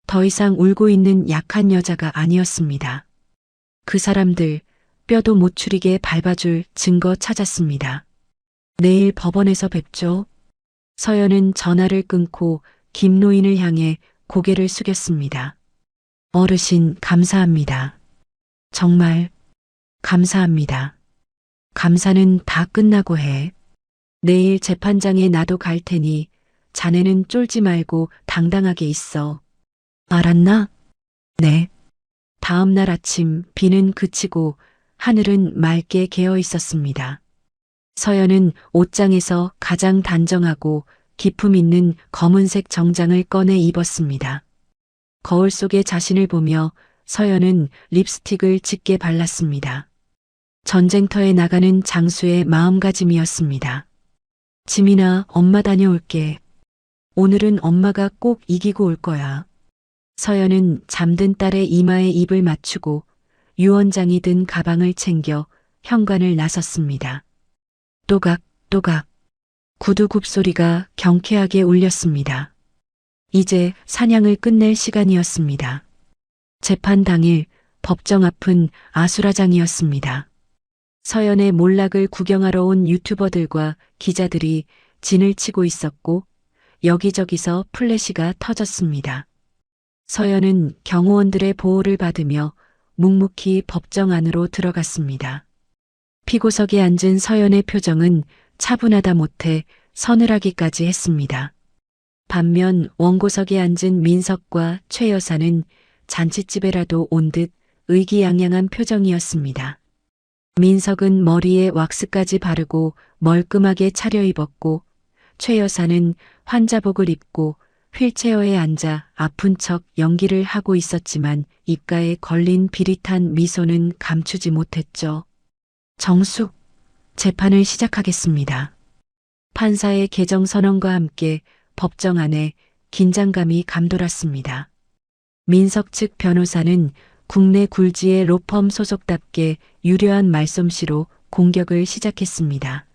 Speaker 1: 더 이상 울고 있는 약한 여자가 아니었습니다. 그 사람들 뼈도 못 추리게 밟아줄 증거 찾았습니다. 내일 법원에서 뵙죠. 서연은 전화를 끊고 김노인을 향해 고개를 숙였습니다. 어르신, 감사합니다. 정말 감사합니다. 감사는 다 끝나고 해. 내일 재판장에 나도 갈 테니 자네는 쫄지 말고 당당하게 있어. 알았나? 네. 다음 날 아침 비는 그치고 하늘은 맑게 개어 있었습니다. 서연은 옷장에서 가장 단정하고 기품 있는 검은색 정장을 꺼내 입었습니다. 거울 속에 자신을 보며 서연은 립스틱을 짙게 발랐습니다. 전쟁터에 나가는 장수의 마음가짐이었습니다. 지민아, 엄마 다녀올게. 오늘은 엄마가 꼭 이기고 올 거야. 서연은 잠든 딸의 이마에 입을 맞추고 유언장이 든 가방을 챙겨 현관을 나섰습니다. 또각, 또각. 구두 굽소리가 경쾌하게 울렸습니다. 이제 사냥을 끝낼 시간이었습니다. 재판 당일 법정 앞은 아수라장이었습니다. 서연의 몰락을 구경하러 온 유튜버들과 기자들이 진을 치고 있었고 여기저기서 플래시가 터졌습니다. 서연은 경호원들의 보호를 받으며 묵묵히 법정 안으로 들어갔습니다. 피고석에 앉은 서연의 표정은 차분하다 못해 서늘하기까지 했습니다. 반면 원고석에 앉은 민석과 최 여사는 잔칫집에라도 온 듯 의기양양한 표정이었습니다. 민석은 머리에 왁스까지 바르고 멀끔하게 차려입었고 최 여사는 환자복을 입고 휠체어에 앉아 아픈 척 연기를 하고 있었지만 입가에 걸린 비릿한 미소는 감추지 못했죠. 정숙, 재판을 시작하겠습니다. 판사의 개정 선언과 함께 법정 안에 긴장감이 감돌았습니다. 민석 측 변호사는 국내 굴지의 로펌 소속답게 유려한 말솜씨로 공격을 시작했습니다.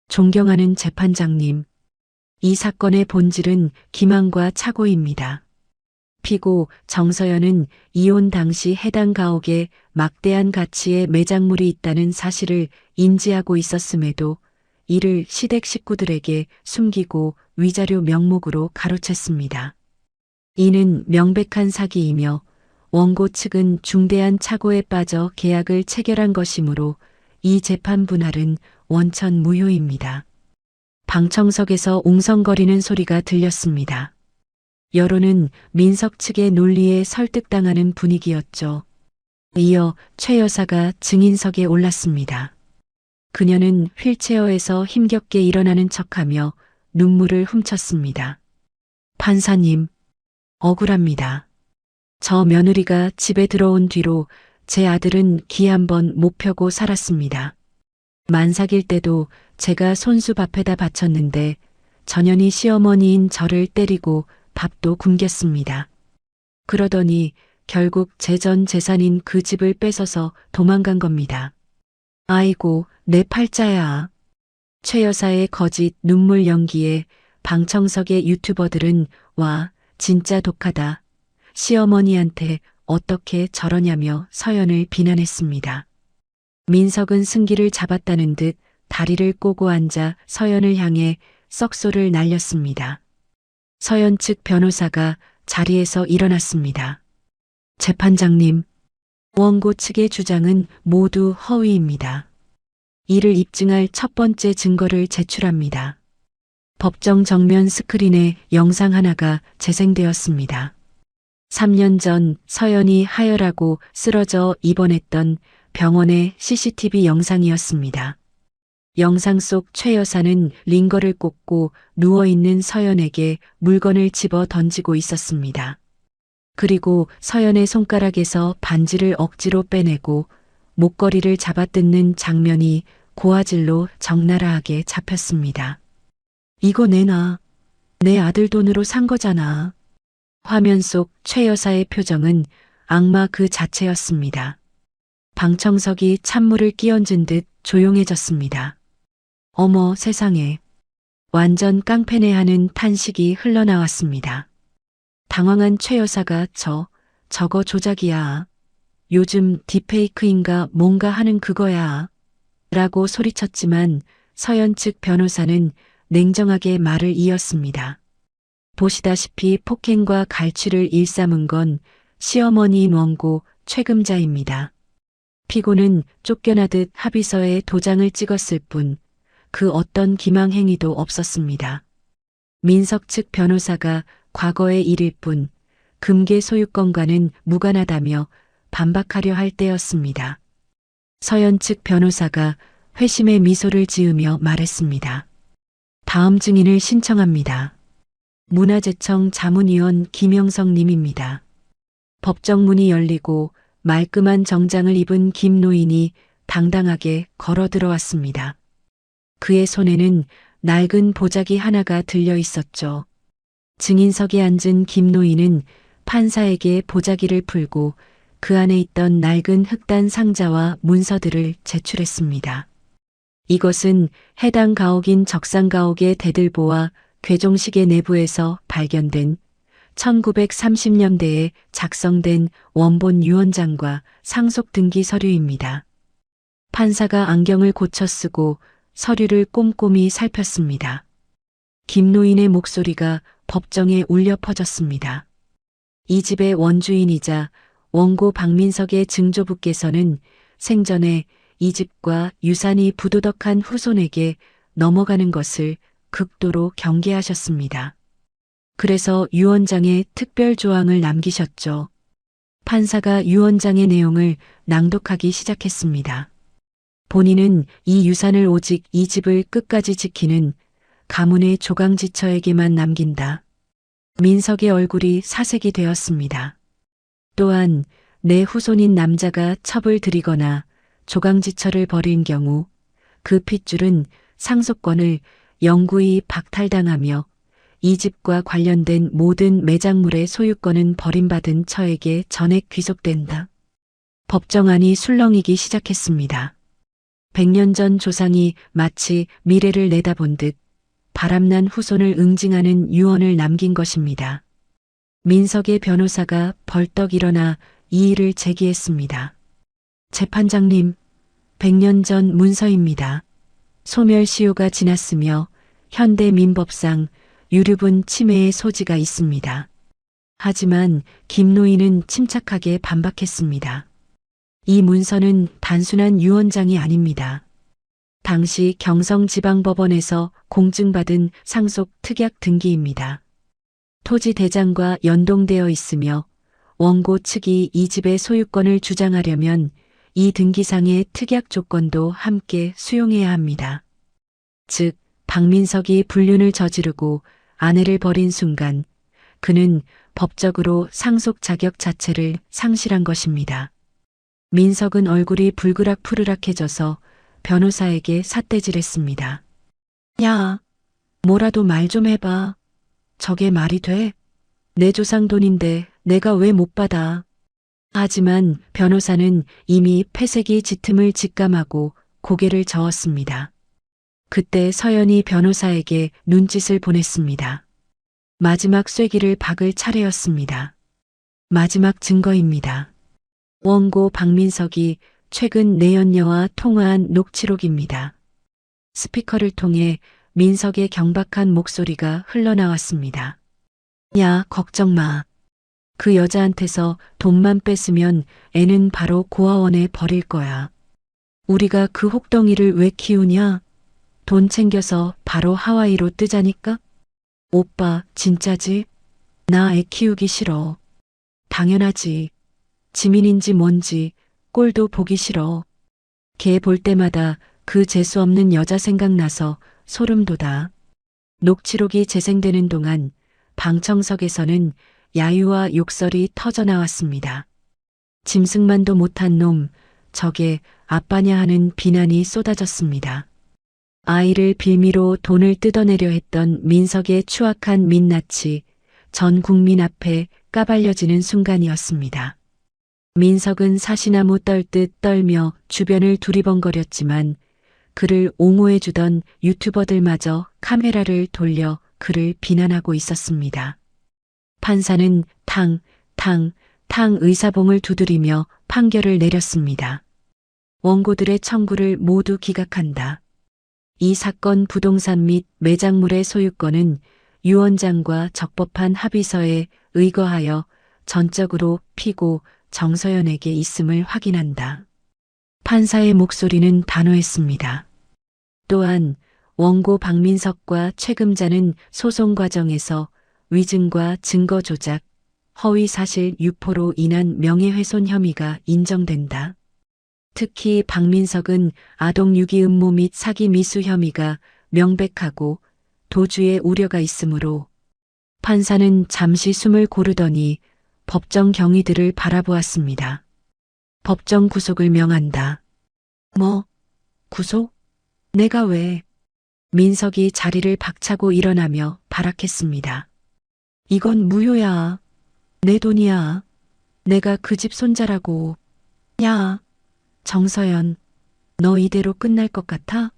Speaker 1: 존경하는 재판장님, 이 사건의 본질은 기만과 착오입니다. 피고 정서연은 이혼 당시 해당 가옥에 막대한 가치의 매장물이 있다는 사실을 인지하고 있었음에도 이를 시댁 식구들에게 숨기고 위자료 명목으로 가로챘습니다. 이는 명백한 사기이며 원고 측은 중대한 착오에 빠져 계약을 체결한 것이므로 이 재판 분할은 원천 무효입니다. 방청석에서 웅성거리는 소리가 들렸습니다. 여론은 민석 측의 논리에 설득당하는 분위기였죠. 이어 최 여사가 증인석에 올랐습니다. 그녀는 휠체어에서 힘겹게 일어나는 척하며 눈물을 훔쳤습니다. 판사님, 억울합니다. 저 며느리가 집에 들어온 뒤로 제 아들은 기 한 번 못 펴고 살았습니다. 만삭일 때도 제가 손수 밥에다 바쳤는데 전현희 시어머니인 저를 때리고 밥도 굶겼습니다. 그러더니 결국 제 전 재산인 그 집을 뺏어서 도망간 겁니다. 아이고, 내 팔자야. 최 여사의 거짓 눈물 연기에 방청석의 유튜버들은 와, 진짜 독하다. 시어머니한테 어떻게 저러냐며 서연을 비난했습니다. 민석은 승기를 잡았다는 듯 다리를 꼬고 앉아 서연을 향해 썩소를 날렸습니다. 서연 측 변호사가 자리에서 일어났습니다. 재판장님, 원고 측의 주장은 모두 허위입니다. 이를 입증할 첫 번째 증거를 제출합니다. 법정 정면 스크린에 영상 하나가 재생되었습니다. 3년 전 서연이 하혈하고 쓰러져 입원했던 병원의 CCTV 영상이었습니다. 영상 속 최 여사는 링거를 꽂고 누워있는 서연에게 물건을 집어 던지고 있었습니다. 그리고 서연의 손가락에서 반지를 억지로 빼내고 목걸이를 잡아뜯는 장면이 고화질로 적나라하게 잡혔습니다. 이거 내놔. 내 아들 돈으로 산 거잖아. 화면 속 최 여사의 표정은 악마 그 자체였습니다. 방청석이 찬물을 끼얹은 듯 조용해졌습니다. 어머 세상에. 완전 깡패네 하는 탄식이 흘러나왔습니다. 당황한 최 여사가 저거 조작이야. 요즘 딥페이크인가 뭔가 하는 그거야. 라고 소리쳤지만 서연 측 변호사는 냉정하게 말을 이었습니다. 보시다시피 폭행과 갈취를 일삼은 건 시어머니인 원고 최금자입니다. 피고는 쫓겨나듯 합의서에 도장을 찍었을 뿐 그 어떤 기망 행위도 없었습니다. 민석 측 변호사가 과거의 일일 뿐 금괴 소유권과는 무관하다며 반박하려 할 때였습니다. 서연 측 변호사가 회심의 미소를 지으며 말했습니다. 다음 증인을 신청합니다. 문화재청 자문위원 김영석 님입니다. 법정문이 열리고 말끔한 정장을 입은 김 노인이 당당하게 걸어 들어왔습니다. 그의 손에는 낡은 보자기 하나가 들려 있었죠. 증인석에 앉은 김 노인은 판사에게 보자기를 풀고 그 안에 있던 낡은 흑단 상자와 문서들을 제출했습니다. 이것은 해당 가옥인 적산가옥의 대들보와 괴종식의 내부에서 발견된 1930년대에 작성된 원본 유언장과 상속 등기 서류입니다. 판사가 안경을 고쳐 쓰고 서류를 꼼꼼히 살폈습니다. 김 노인의 목소리가 법정에 울려 퍼졌습니다. 이 집의 원주인이자 원고 박민석의 증조부께서는 생전에 이 집과 유산이 부도덕한 후손에게 넘어가는 것을 극도로 경계하셨습니다. 그래서 유언장에 특별 조항을 남기셨죠. 판사가 유언장의 내용을 낭독하기 시작했습니다. 본인은 이 유산을 오직 이 집을 끝까지 지키는 가문의 조강지처에게만 남긴다. 민석의 얼굴이 사색이 되었습니다. 또한 내 후손인 남자가 첩을 들이거나 조강지처를 벌인 경우 그 핏줄은 상속권을 영구히 박탈당하며 이 집과 관련된 모든 매장물의 소유권은 버림받은 처에게 전액 귀속된다. 법정안이 술렁이기 시작했습니다. 100년 전 조상이 마치 미래를 내다본 듯 바람난 후손을 응징하는 유언을 남긴 것입니다. 민석의 변호사가 벌떡 일어나 이의를 제기했습니다. 재판장님, 100년 전 문서입니다. 소멸시효가 지났으며 현대 민법상 유류분 침해의 소지가 있습니다. 하지만 김 노인은 침착하게 반박했습니다. 이 문서는 단순한 유언장이 아닙니다. 당시 경성지방법원에서 공증받은 상속 특약 등기입니다. 토지 대장과 연동되어 있으며 원고 측이 이 집의 소유권을 주장하려면 이 등기상의 특약 조건도 함께 수용해야 합니다. 즉, 박민석이 불륜을 저지르고 아내를 버린 순간 그는 법적으로 상속 자격 자체를 상실한 것입니다. 민석은 얼굴이 불그락푸르락해져서 변호사에게 삿대질했습니다. 야, 뭐라도 말 좀 해봐. 저게 말이 돼? 내 조상 돈인데 내가 왜 못 받아? 하지만 변호사는 이미 패색이 짙음을 직감하고 고개를 저었습니다. 그때 서연이 변호사에게 눈짓을 보냈습니다. 마지막 쐐기를 박을 차례였습니다. 마지막 증거입니다. 원고 박민석이 최근 내연녀와 통화한 녹취록입니다. 스피커를 통해 민석의 경박한 목소리가 흘러나왔습니다. 야, 걱정 마. 그 여자한테서 돈만 뺐으면 애는 바로 고아원에 버릴 거야. 우리가 그 혹덩이를 왜 키우냐? 돈 챙겨서 바로 하와이로 뜨자니까? 오빠, 진짜지? 나 애 키우기 싫어. 당연하지. 지민인지 뭔지 꼴도 보기 싫어. 걔 볼 때마다 그 재수 없는 여자 생각나서 소름 돋아. 녹취록이 재생되는 동안 방청석에서는 야유와 욕설이 터져나왔습니다. 짐승만도 못한 놈, 저게 아빠냐 하는 비난이 쏟아졌습니다. 아이를 빌미로 돈을 뜯어내려 했던 민석의 추악한 민낯이 전 국민 앞에 까발려지는 순간이었습니다. 민석은 사시나무 떨듯 떨며 주변을 두리번거렸지만 그를 옹호해주던 유튜버들마저 카메라를 돌려 그를 비난하고 있었습니다. 판사는 탕 의사봉을 두드리며 판결을 내렸습니다. 원고들의 청구를 모두 기각한다. 이 사건 부동산 및 매장물의 소유권은 유 원장과 적법한 합의서에 의거하여 전적으로 피고 정서연에게 있음을 확인한다. 판사의 목소리는 단호했습니다. 또한 원고 박민석과 책임자는 소송 과정에서 위증과 증거 조작, 허위 사실 유포로 인한 명예훼손 혐의가 인정된다. 특히 박민석은 아동 유기 음모 및 사기 미수 혐의가 명백하고 도주의 우려가 있으므로 판사는 잠시 숨을 고르더니 법정 경위들을 바라보았습니다. 법정 구속을 명한다. 뭐? 구속? 내가 왜? 민석이 자리를 박차고 일어나며 발악했습니다. 이건 무효야. 내 돈이야. 내가 그 집 손자라고. 야, 정서연, 너 이대로 끝날 것 같아?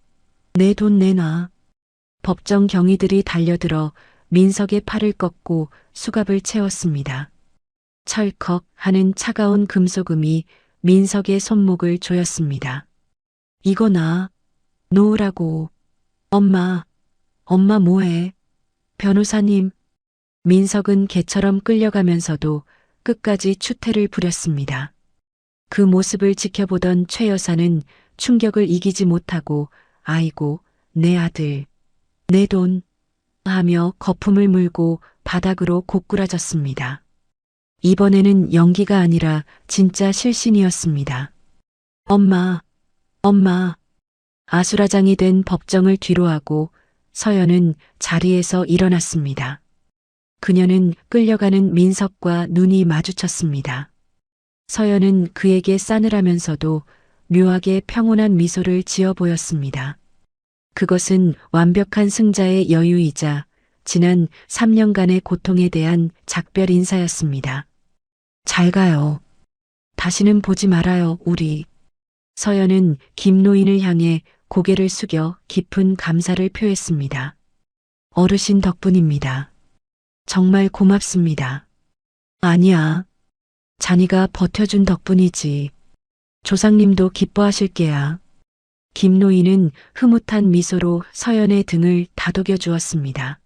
Speaker 1: 내 돈 내놔. 법정 경위들이 달려들어 민석의 팔을 꺾고 수갑을 채웠습니다. 철컥 하는 차가운 금속음이 민석의 손목을 조였습니다. 이거 나 놓으라고. 엄마 뭐해? 변호사님. 민석은 개처럼 끌려가면서도 끝까지 추태를 부렸습니다. 그 모습을 지켜보던 최 여사는 충격을 이기지 못하고 아이고, 내 아들, 내 돈 하며 거품을 물고 바닥으로 고꾸라졌습니다. 이번에는 연기가 아니라 진짜 실신이었습니다. 엄마. 아수라장이 된 법정을 뒤로하고 서연은 자리에서 일어났습니다. 그녀는 끌려가는 민석과 눈이 마주쳤습니다. 서연은 그에게 싸늘하면서도 묘하게 평온한 미소를 지어 보였습니다. 그것은 완벽한 승자의 여유이자 지난 3년간의 고통에 대한 작별 인사였습니다. 잘 가요. 다시는 보지 말아요, 우리. 서연은 김노인을 향해 고개를 숙여 깊은 감사를 표했습니다. 어르신 덕분입니다. 정말 고맙습니다. 아니야. 자니가 버텨준 덕분이지. 조상님도 기뻐하실 게야. 김노인은 흐뭇한 미소로 서연의 등을 다독여 주었습니다.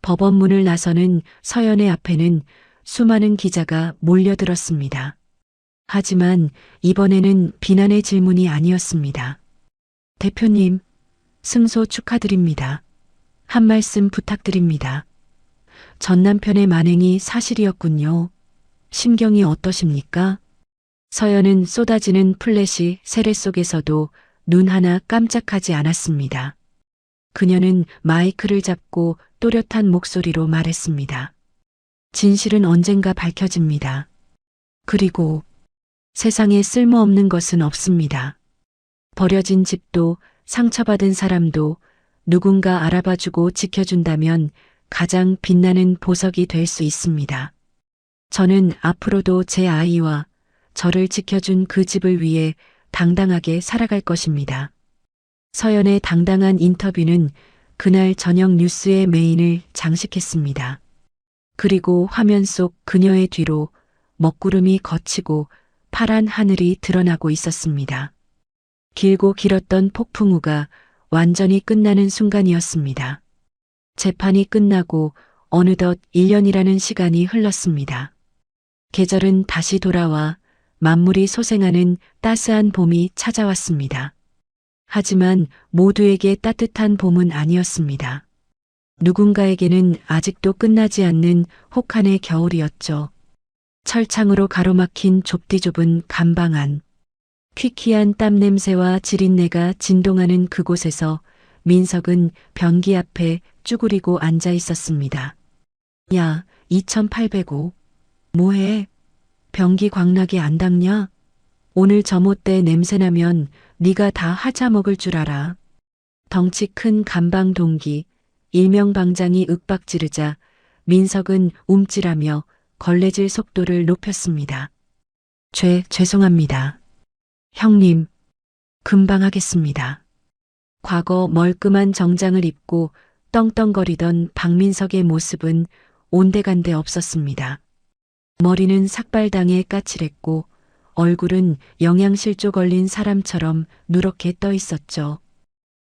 Speaker 1: 법원문을 나서는 서연의 앞에는 수많은 기자가 몰려들었습니다. 하지만 이번에는 비난의 질문이 아니었습니다. 대표님, 승소 축하드립니다. 한 말씀 부탁드립니다. 전 남편의 만행이 사실이었군요. 심경이 어떠십니까? 서연은 쏟아지는 플래시 세례 속에서도 눈 하나 깜짝하지 않았습니다. 그녀는 마이크를 잡고 또렷한 목소리로 말했습니다. 진실은 언젠가 밝혀집니다. 그리고 세상에 쓸모없는 것은 없습니다. 버려진 집도 상처받은 사람도 누군가 알아봐주고 지켜준다면 가장 빛나는 보석이 될 수 있습니다. 저는 앞으로도 제 아이와 저를 지켜준 그 집을 위해 당당하게 살아갈 것입니다. 서연의 당당한 인터뷰는 그날 저녁 뉴스의 메인을 장식했습니다. 그리고 화면 속 그녀의 뒤로 먹구름이 걷히고 파란 하늘이 드러나고 있었습니다. 길고 길었던 폭풍우가 완전히 끝나는 순간이었습니다. 재판이 끝나고 어느덧 1년이라는 시간이 흘렀습니다. 계절은 다시 돌아와 만물이 소생하는 따스한 봄이 찾아왔습니다. 하지만 모두에게 따뜻한 봄은 아니었습니다. 누군가에게는 아직도 끝나지 않는 혹한의 겨울이었죠. 철창으로 가로막힌 좁디좁은 감방 안. 퀴퀴한 땀 냄새와 지린내가 진동하는 그곳에서 민석은 변기 앞에 쭈그리고 앉아 있었습니다. 야, 2805. 뭐해? 변기 광나게 안 닦냐? 오늘 점호때 냄새나면 네가 다 하자먹을 줄 알아. 덩치 큰 감방 동기, 일명방장이 윽박지르자 민석은 움찔하며 걸레질 속도를 높였습니다. 죄송합니다. 형님, 금방 하겠습니다. 과거 멀끔한 정장을 입고 떵떵거리던 박민석의 모습은 온데간데 없었습니다. 머리는 삭발당해 까칠했고 얼굴은 영양실조 걸린 사람처럼 누렇게 떠 있었죠.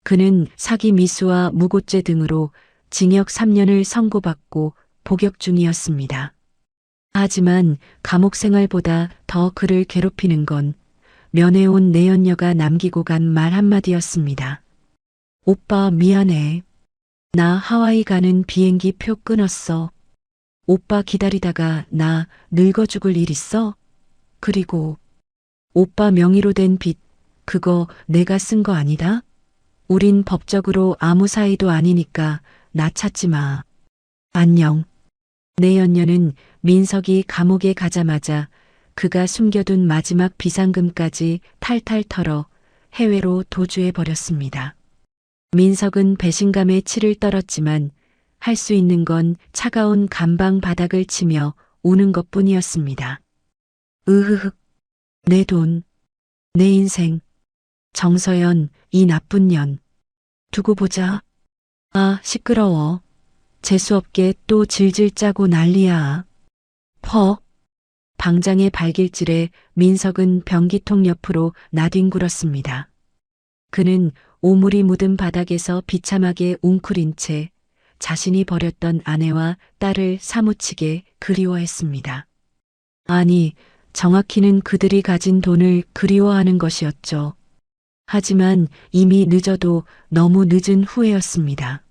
Speaker 1: 그는 사기 미수와 무고죄 등으로 징역 3년을 선고받고 복역 중이었습니다. 하지만 감옥 생활보다 더 그를 괴롭히는 건 면회온 내연녀가 남기고 간 말 한마디였습니다. 오빠 미안해. 나 하와이 가는 비행기 표 끊었어. 오빠 기다리다가 나 늙어 죽을 일 있어? 그리고 오빠 명의로 된 빚, 그거 내가 쓴 거 아니다? 우린 법적으로 아무 사이도 아니니까 나 찾지 마. 안녕. 내연녀는 민석이 감옥에 가자마자 그가 숨겨둔 마지막 비상금까지 탈탈 털어 해외로 도주해 버렸습니다. 민석은 배신감에 치를 떨었지만 할 수 있는 건 차가운 감방 바닥을 치며 우는 것뿐이었습니다. 으흐흑. 내 돈, 내 인생. 정서연, 이 나쁜 년. 두고 보자. 아, 시끄러워. 재수없게 또 질질 짜고 난리야. 퍼. 방장의 발길질에 민석은 변기통 옆으로 나뒹굴었습니다. 그는 오물이 묻은 바닥에서 비참하게 웅크린 채 자신이 버렸던 아내와 딸을 사무치게 그리워했습니다. 아니, 정확히는 그들이 가진 돈을 그리워하는 것이었죠. 하지만 이미 늦어도 너무 늦은 후회였습니다.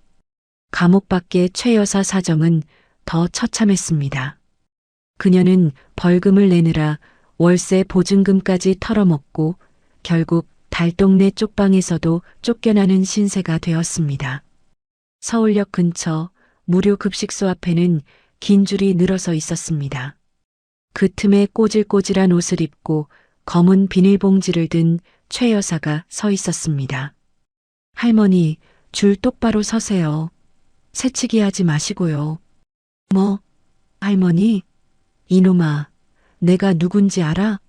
Speaker 1: 감옥 밖의 최 여사 사정은 더 처참했습니다. 그녀는 벌금을 내느라 월세 보증금까지 털어먹고 결국 달동네 쪽방에서도 쫓겨나는 신세가 되었습니다. 서울역 근처 무료 급식소 앞에는 긴 줄이 늘어서 있었습니다. 그 틈에 꼬질꼬질한 옷을 입고 검은 비닐봉지를 든 최 여사가 서 있었습니다. 할머니, 줄 똑바로 서세요. 새치기 하지 마시고요. 뭐, 할머니? 이놈아, 내가 누군지 알아?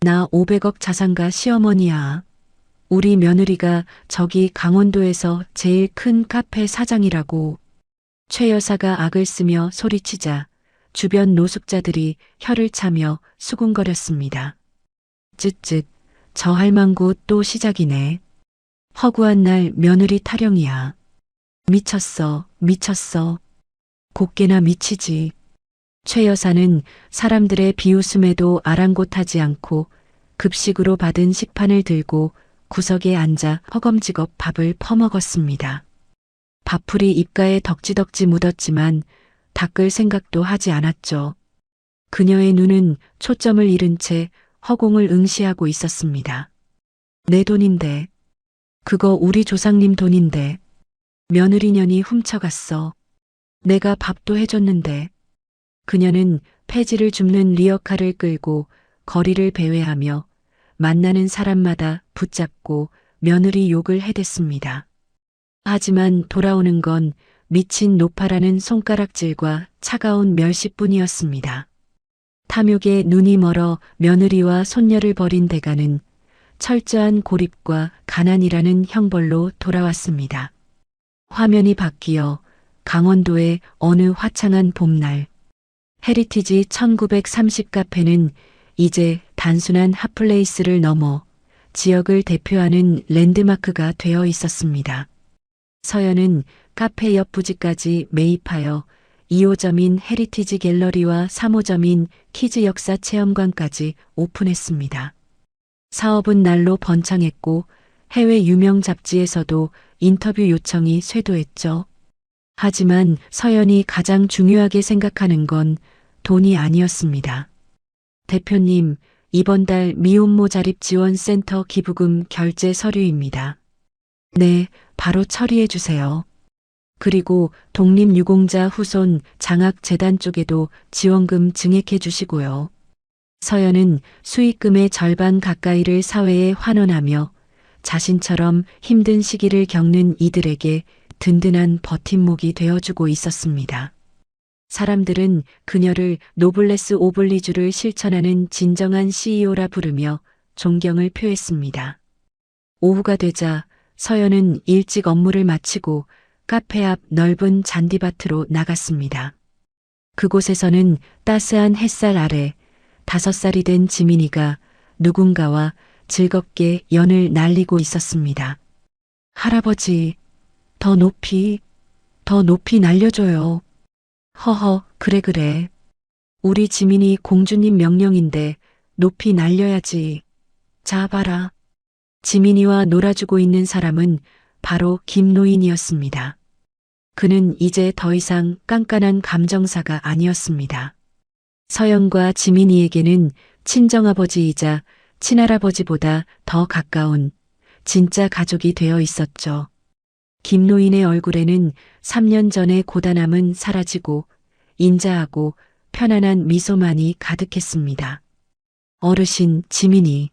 Speaker 1: 나 500억 자산가 시어머니야. 우리 며느리가 저기 강원도에서 제일 큰 카페 사장이라고. 최 여사가 악을 쓰며 소리치자 주변 노숙자들이 혀를 차며 수군거렸습니다. 쯧쯧, 저 할망구 또 시작이네. 허구한 날 며느리 타령이야. 미쳤어, 미쳤어. 곱게나 미치지. 최 여사는 사람들의 비웃음에도 아랑곳하지 않고 급식으로 받은 식판을 들고 구석에 앉아 허검지겁 밥을 퍼먹었습니다. 밥풀이 입가에 덕지덕지 묻었지만 닦을 생각도 하지 않았죠. 그녀의 눈은 초점을 잃은 채 허공을 응시하고 있었습니다. 내 돈인데. 그거 우리 조상님 돈인데. 며느리년이 훔쳐갔어. 내가 밥도 해줬는데. 그녀는 폐지를 줍는 리어카를 끌고 거리를 배회하며 만나는 사람마다 붙잡고 며느리 욕을 해댔습니다. 하지만 돌아오는 건 미친 노파라는 손가락질과 차가운 멸시뿐이었습니다. 탐욕에 눈이 멀어 며느리와 손녀를 버린 대가는 철저한 고립과 가난이라는 형벌로 돌아왔습니다. 화면이 바뀌어 강원도의 어느 화창한 봄날, 헤리티지 1930 카페는 이제 단순한 핫플레이스를 넘어 지역을 대표하는 랜드마크가 되어 있었습니다. 서연은 카페 옆 부지까지 매입하여 2호점인 헤리티지 갤러리와 3호점인 키즈 역사 체험관까지 오픈했습니다. 사업은 날로 번창했고 해외 유명 잡지에서도 인터뷰 요청이 쇄도했죠. 하지만 서연이 가장 중요하게 생각하는 건 돈이 아니었습니다. 대표님, 이번 달 미혼모 자립지원센터 기부금 결제 서류입니다. 네, 바로 처리해 주세요. 그리고 독립유공자 후손 장학재단 쪽에도 지원금 증액해 주시고요. 서연은 수익금의 절반 가까이를 사회에 환원하며 자신처럼 힘든 시기를 겪는 이들에게 든든한 버팀목이 되어주고 있었습니다. 사람들은 그녀를 노블레스 오블리주를 실천하는 진정한 CEO라 부르며 존경을 표했습니다. 오후가 되자 서연은 일찍 업무를 마치고 카페 앞 넓은 잔디밭으로 나갔습니다. 그곳에서는 따스한 햇살 아래 5살이 된 지민이가 누군가와 즐겁게 연을 날리고 있었습니다. 할아버지, 더 높이 날려줘요. 허허, 그래. 우리 지민이 공주님 명령인데 높이 날려야지. 자, 봐라. 지민이와 놀아주고 있는 사람은 바로 김노인이었습니다. 그는 이제 더 이상 깐깐한 감정사가 아니었습니다. 서연과 지민이에게는 친정아버지이자 친할아버지보다 더 가까운 진짜 가족이 되어 있었죠. 김노인의 얼굴에는 3년 전의 고단함은 사라지고 인자하고 편안한 미소만이 가득했습니다. 어르신, 지민이.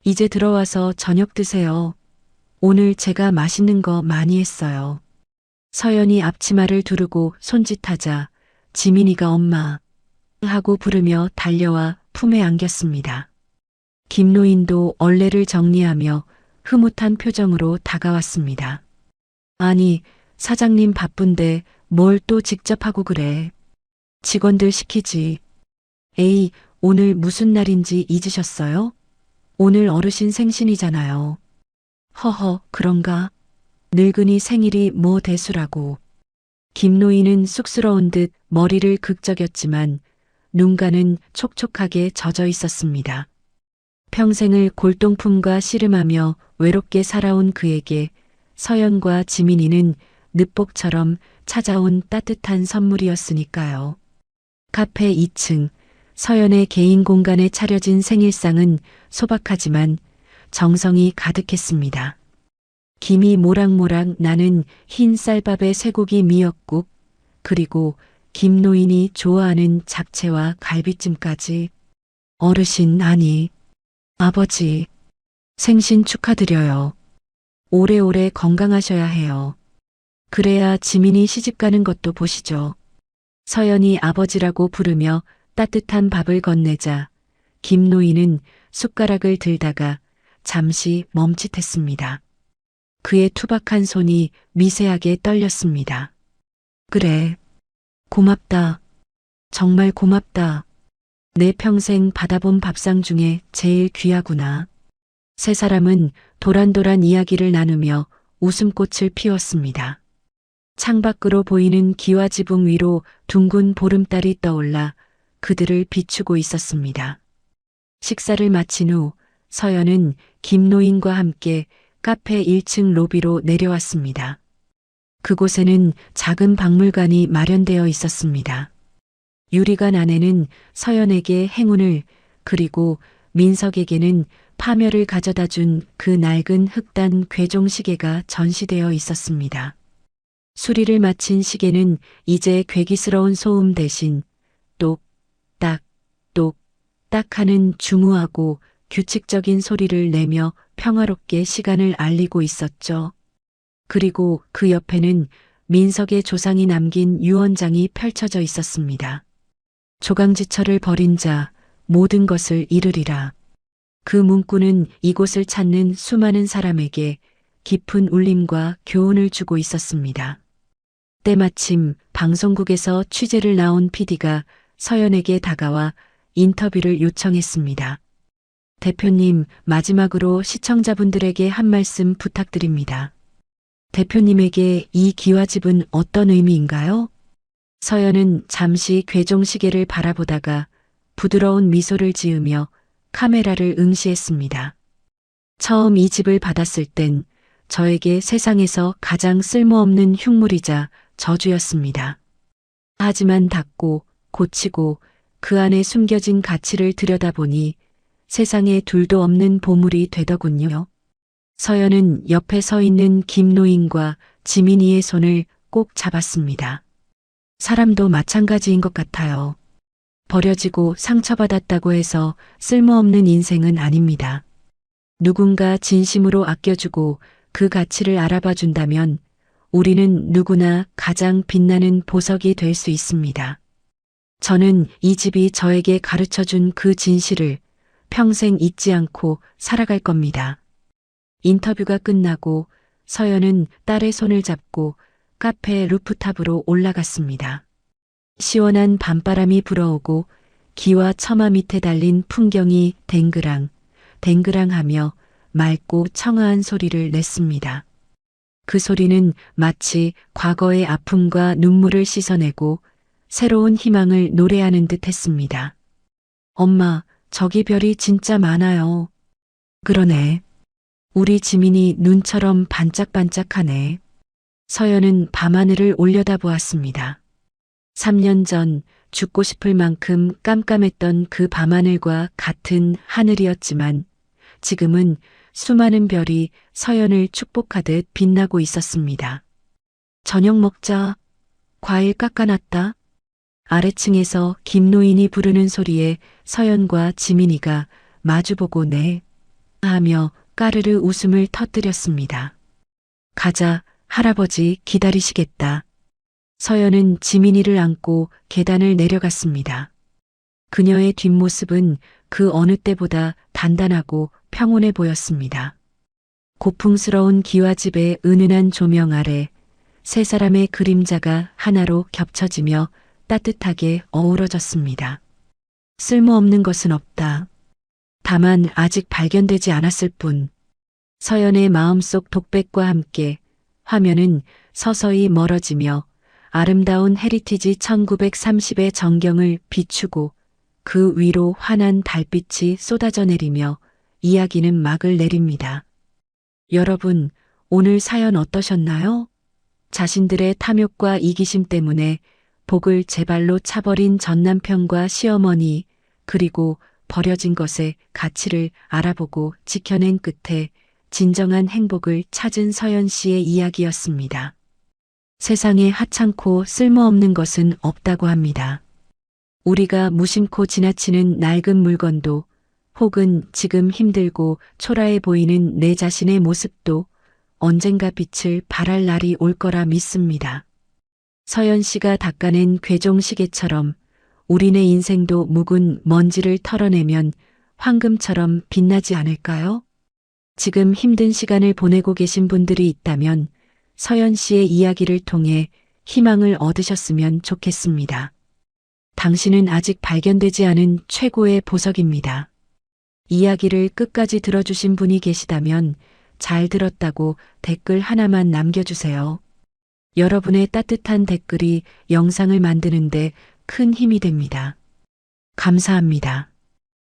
Speaker 1: 이제 들어와서 저녁 드세요. 오늘 제가 맛있는 거 많이 했어요. 서연이 앞치마를 두르고 손짓하자 지민이가 엄마 하고 부르며 달려와 품에 안겼습니다. 김노인도 얼레를 정리하며 흐뭇한 표정으로 다가왔습니다. 아니, 사장님 바쁜데 뭘 또 직접 하고 그래. 직원들 시키지. 에이, 오늘 무슨 날인지 잊으셨어요? 오늘 어르신 생신이잖아요. 허허, 그런가? 늙은이 생일이 뭐 대수라고. 김노인은 쑥스러운 듯 머리를 극적였지만 눈가는 촉촉하게 젖어 있었습니다. 평생을 골동품과 씨름하며 외롭게 살아온 그에게 서연과 지민이는 늪복처럼 찾아온 따뜻한 선물이었으니까요. 카페 2층, 서연의 개인 공간에 차려진 생일상은 소박하지만 정성이 가득했습니다. 김이 모락모락 나는 흰 쌀밥에 쇠고기 미역국, 그리고 김노인이 좋아하는 잡채와 갈비찜까지. 어르신, 아니, 아버지, 생신 축하드려요. 오래오래 건강하셔야 해요. 그래야 지민이 시집가는 것도 보시죠. 서연이 아버지라고 부르며 따뜻한 밥을 건네자 김노인은 숟가락을 들다가 잠시 멈칫했습니다. 그의 투박한 손이 미세하게 떨렸습니다. 그래, 고맙다. 정말 고맙다. 내 평생 받아본 밥상 중에 제일 귀하구나. 세 사람은 도란도란 이야기를 나누며 웃음꽃을 피웠습니다. 창밖으로 보이는 기와지붕 위로 둥근 보름달이 떠올라 그들을 비추고 있었습니다. 식사를 마친 후 서연은 김노인과 함께 카페 1층 로비로 내려왔습니다. 그곳에는 작은 박물관이 마련되어 있었습니다. 유리관 안에는 서연에게 행운을, 그리고 민석에게는 파멸을 가져다 준 그 낡은 흑단 괴종시계가 전시되어 있었습니다. 수리를 마친 시계는 이제 괴기스러운 소음 대신 똑딱 똑딱 하는 중후하고 규칙적인 소리를 내며 평화롭게 시간을 알리고 있었죠. 그리고 그 옆에는 민석의 조상이 남긴 유언장이 펼쳐져 있었습니다. 조강지처를 버린 자 모든 것을 잃으리라. 그 문구는 이곳을 찾는 수많은 사람에게 깊은 울림과 교훈을 주고 있었습니다. 때마침 방송국에서 취재를 나온 PD가 서연에게 다가와 인터뷰를 요청했습니다. 대표님, 마지막으로 시청자분들에게 한 말씀 부탁드립니다. 대표님에게 이 기와집은 어떤 의미인가요? 서연은 잠시 괴종시계를 바라보다가 부드러운 미소를 지으며 카메라를 응시했습니다. 처음 이 집을 받았을 땐 저에게 세상에서 가장 쓸모없는 흉물이자 저주였습니다. 하지만 닦고 고치고 그 안에 숨겨진 가치를 들여다보니 세상에 둘도 없는 보물이 되더군요. 서연은 옆에 서 있는 김노인과 지민이의 손을 꼭 잡았습니다. 사람도 마찬가지인 것 같아요. 버려지고 상처받았다고 해서 쓸모없는 인생은 아닙니다. 누군가 진심으로 아껴주고 그 가치를 알아봐 준다면 우리는 누구나 가장 빛나는 보석이 될 수 있습니다. 저는 이 집이 저에게 가르쳐 준 그 진실을 평생 잊지 않고 살아갈 겁니다. 인터뷰가 끝나고 서연은 딸의 손을 잡고 카페 루프탑으로 올라갔습니다. 시원한 밤바람이 불어오고 기와 처마 밑에 달린 풍경이 댕그랑 댕그랑하며 맑고 청아한 소리를 냈습니다. 그 소리는 마치 과거의 아픔과 눈물을 씻어내고 새로운 희망을 노래하는 듯 했습니다. 엄마, 저기 별이 진짜 많아요. 그러네. 우리 지민이 눈처럼 반짝반짝하네. 서연은 밤하늘을 올려다보았습니다. 3년 전 죽고 싶을 만큼 깜깜했던 그 밤하늘과 같은 하늘이었지만 지금은 수많은 별이 서연을 축복하듯 빛나고 있었습니다. 저녁 먹자. 과일 깎아놨다. 아래층에서 김노인이 부르는 소리에 서연과 지민이가 마주보고 네 하며 까르르 웃음을 터뜨렸습니다. 가자, 할아버지 기다리시겠다. 서연은 지민이를 안고 계단을 내려갔습니다. 그녀의 뒷모습은 그 어느 때보다 단단하고 평온해 보였습니다. 고풍스러운 기와집의 은은한 조명 아래 세 사람의 그림자가 하나로 겹쳐지며 따뜻하게 어우러졌습니다. 쓸모없는 것은 없다. 다만 아직 발견되지 않았을 뿐. 서연의 마음속 독백과 함께 화면은 서서히 멀어지며 아름다운 헤리티지 1930의 전경을 비추고 그 위로 환한 달빛이 쏟아져 내리며 이야기는 막을 내립니다. 여러분, 오늘 사연 어떠셨나요? 자신들의 탐욕과 이기심 때문에 복을 제 발로 차버린 전남편과 시어머니, 그리고 버려진 것의 가치를 알아보고 지켜낸 끝에 진정한 행복을 찾은 서연 씨의 이야기였습니다. 세상에 하찮고 쓸모없는 것은 없다고 합니다. 우리가 무심코 지나치는 낡은 물건도 혹은 지금 힘들고 초라해 보이는 내 자신의 모습도 언젠가 빛을 발할 날이 올 거라 믿습니다. 서연 씨가 닦아낸 괴종시계처럼 우리네 인생도 묵은 먼지를 털어내면 황금처럼 빛나지 않을까요? 지금 힘든 시간을 보내고 계신 분들이 있다면 서연 씨의 이야기를 통해 희망을 얻으셨으면 좋겠습니다. 당신은 아직 발견되지 않은 최고의 보석입니다. 이야기를 끝까지 들어주신 분이 계시다면 잘 들었다고 댓글 하나만 남겨주세요. 여러분의 따뜻한 댓글이 영상을 만드는데 큰 힘이 됩니다. 감사합니다.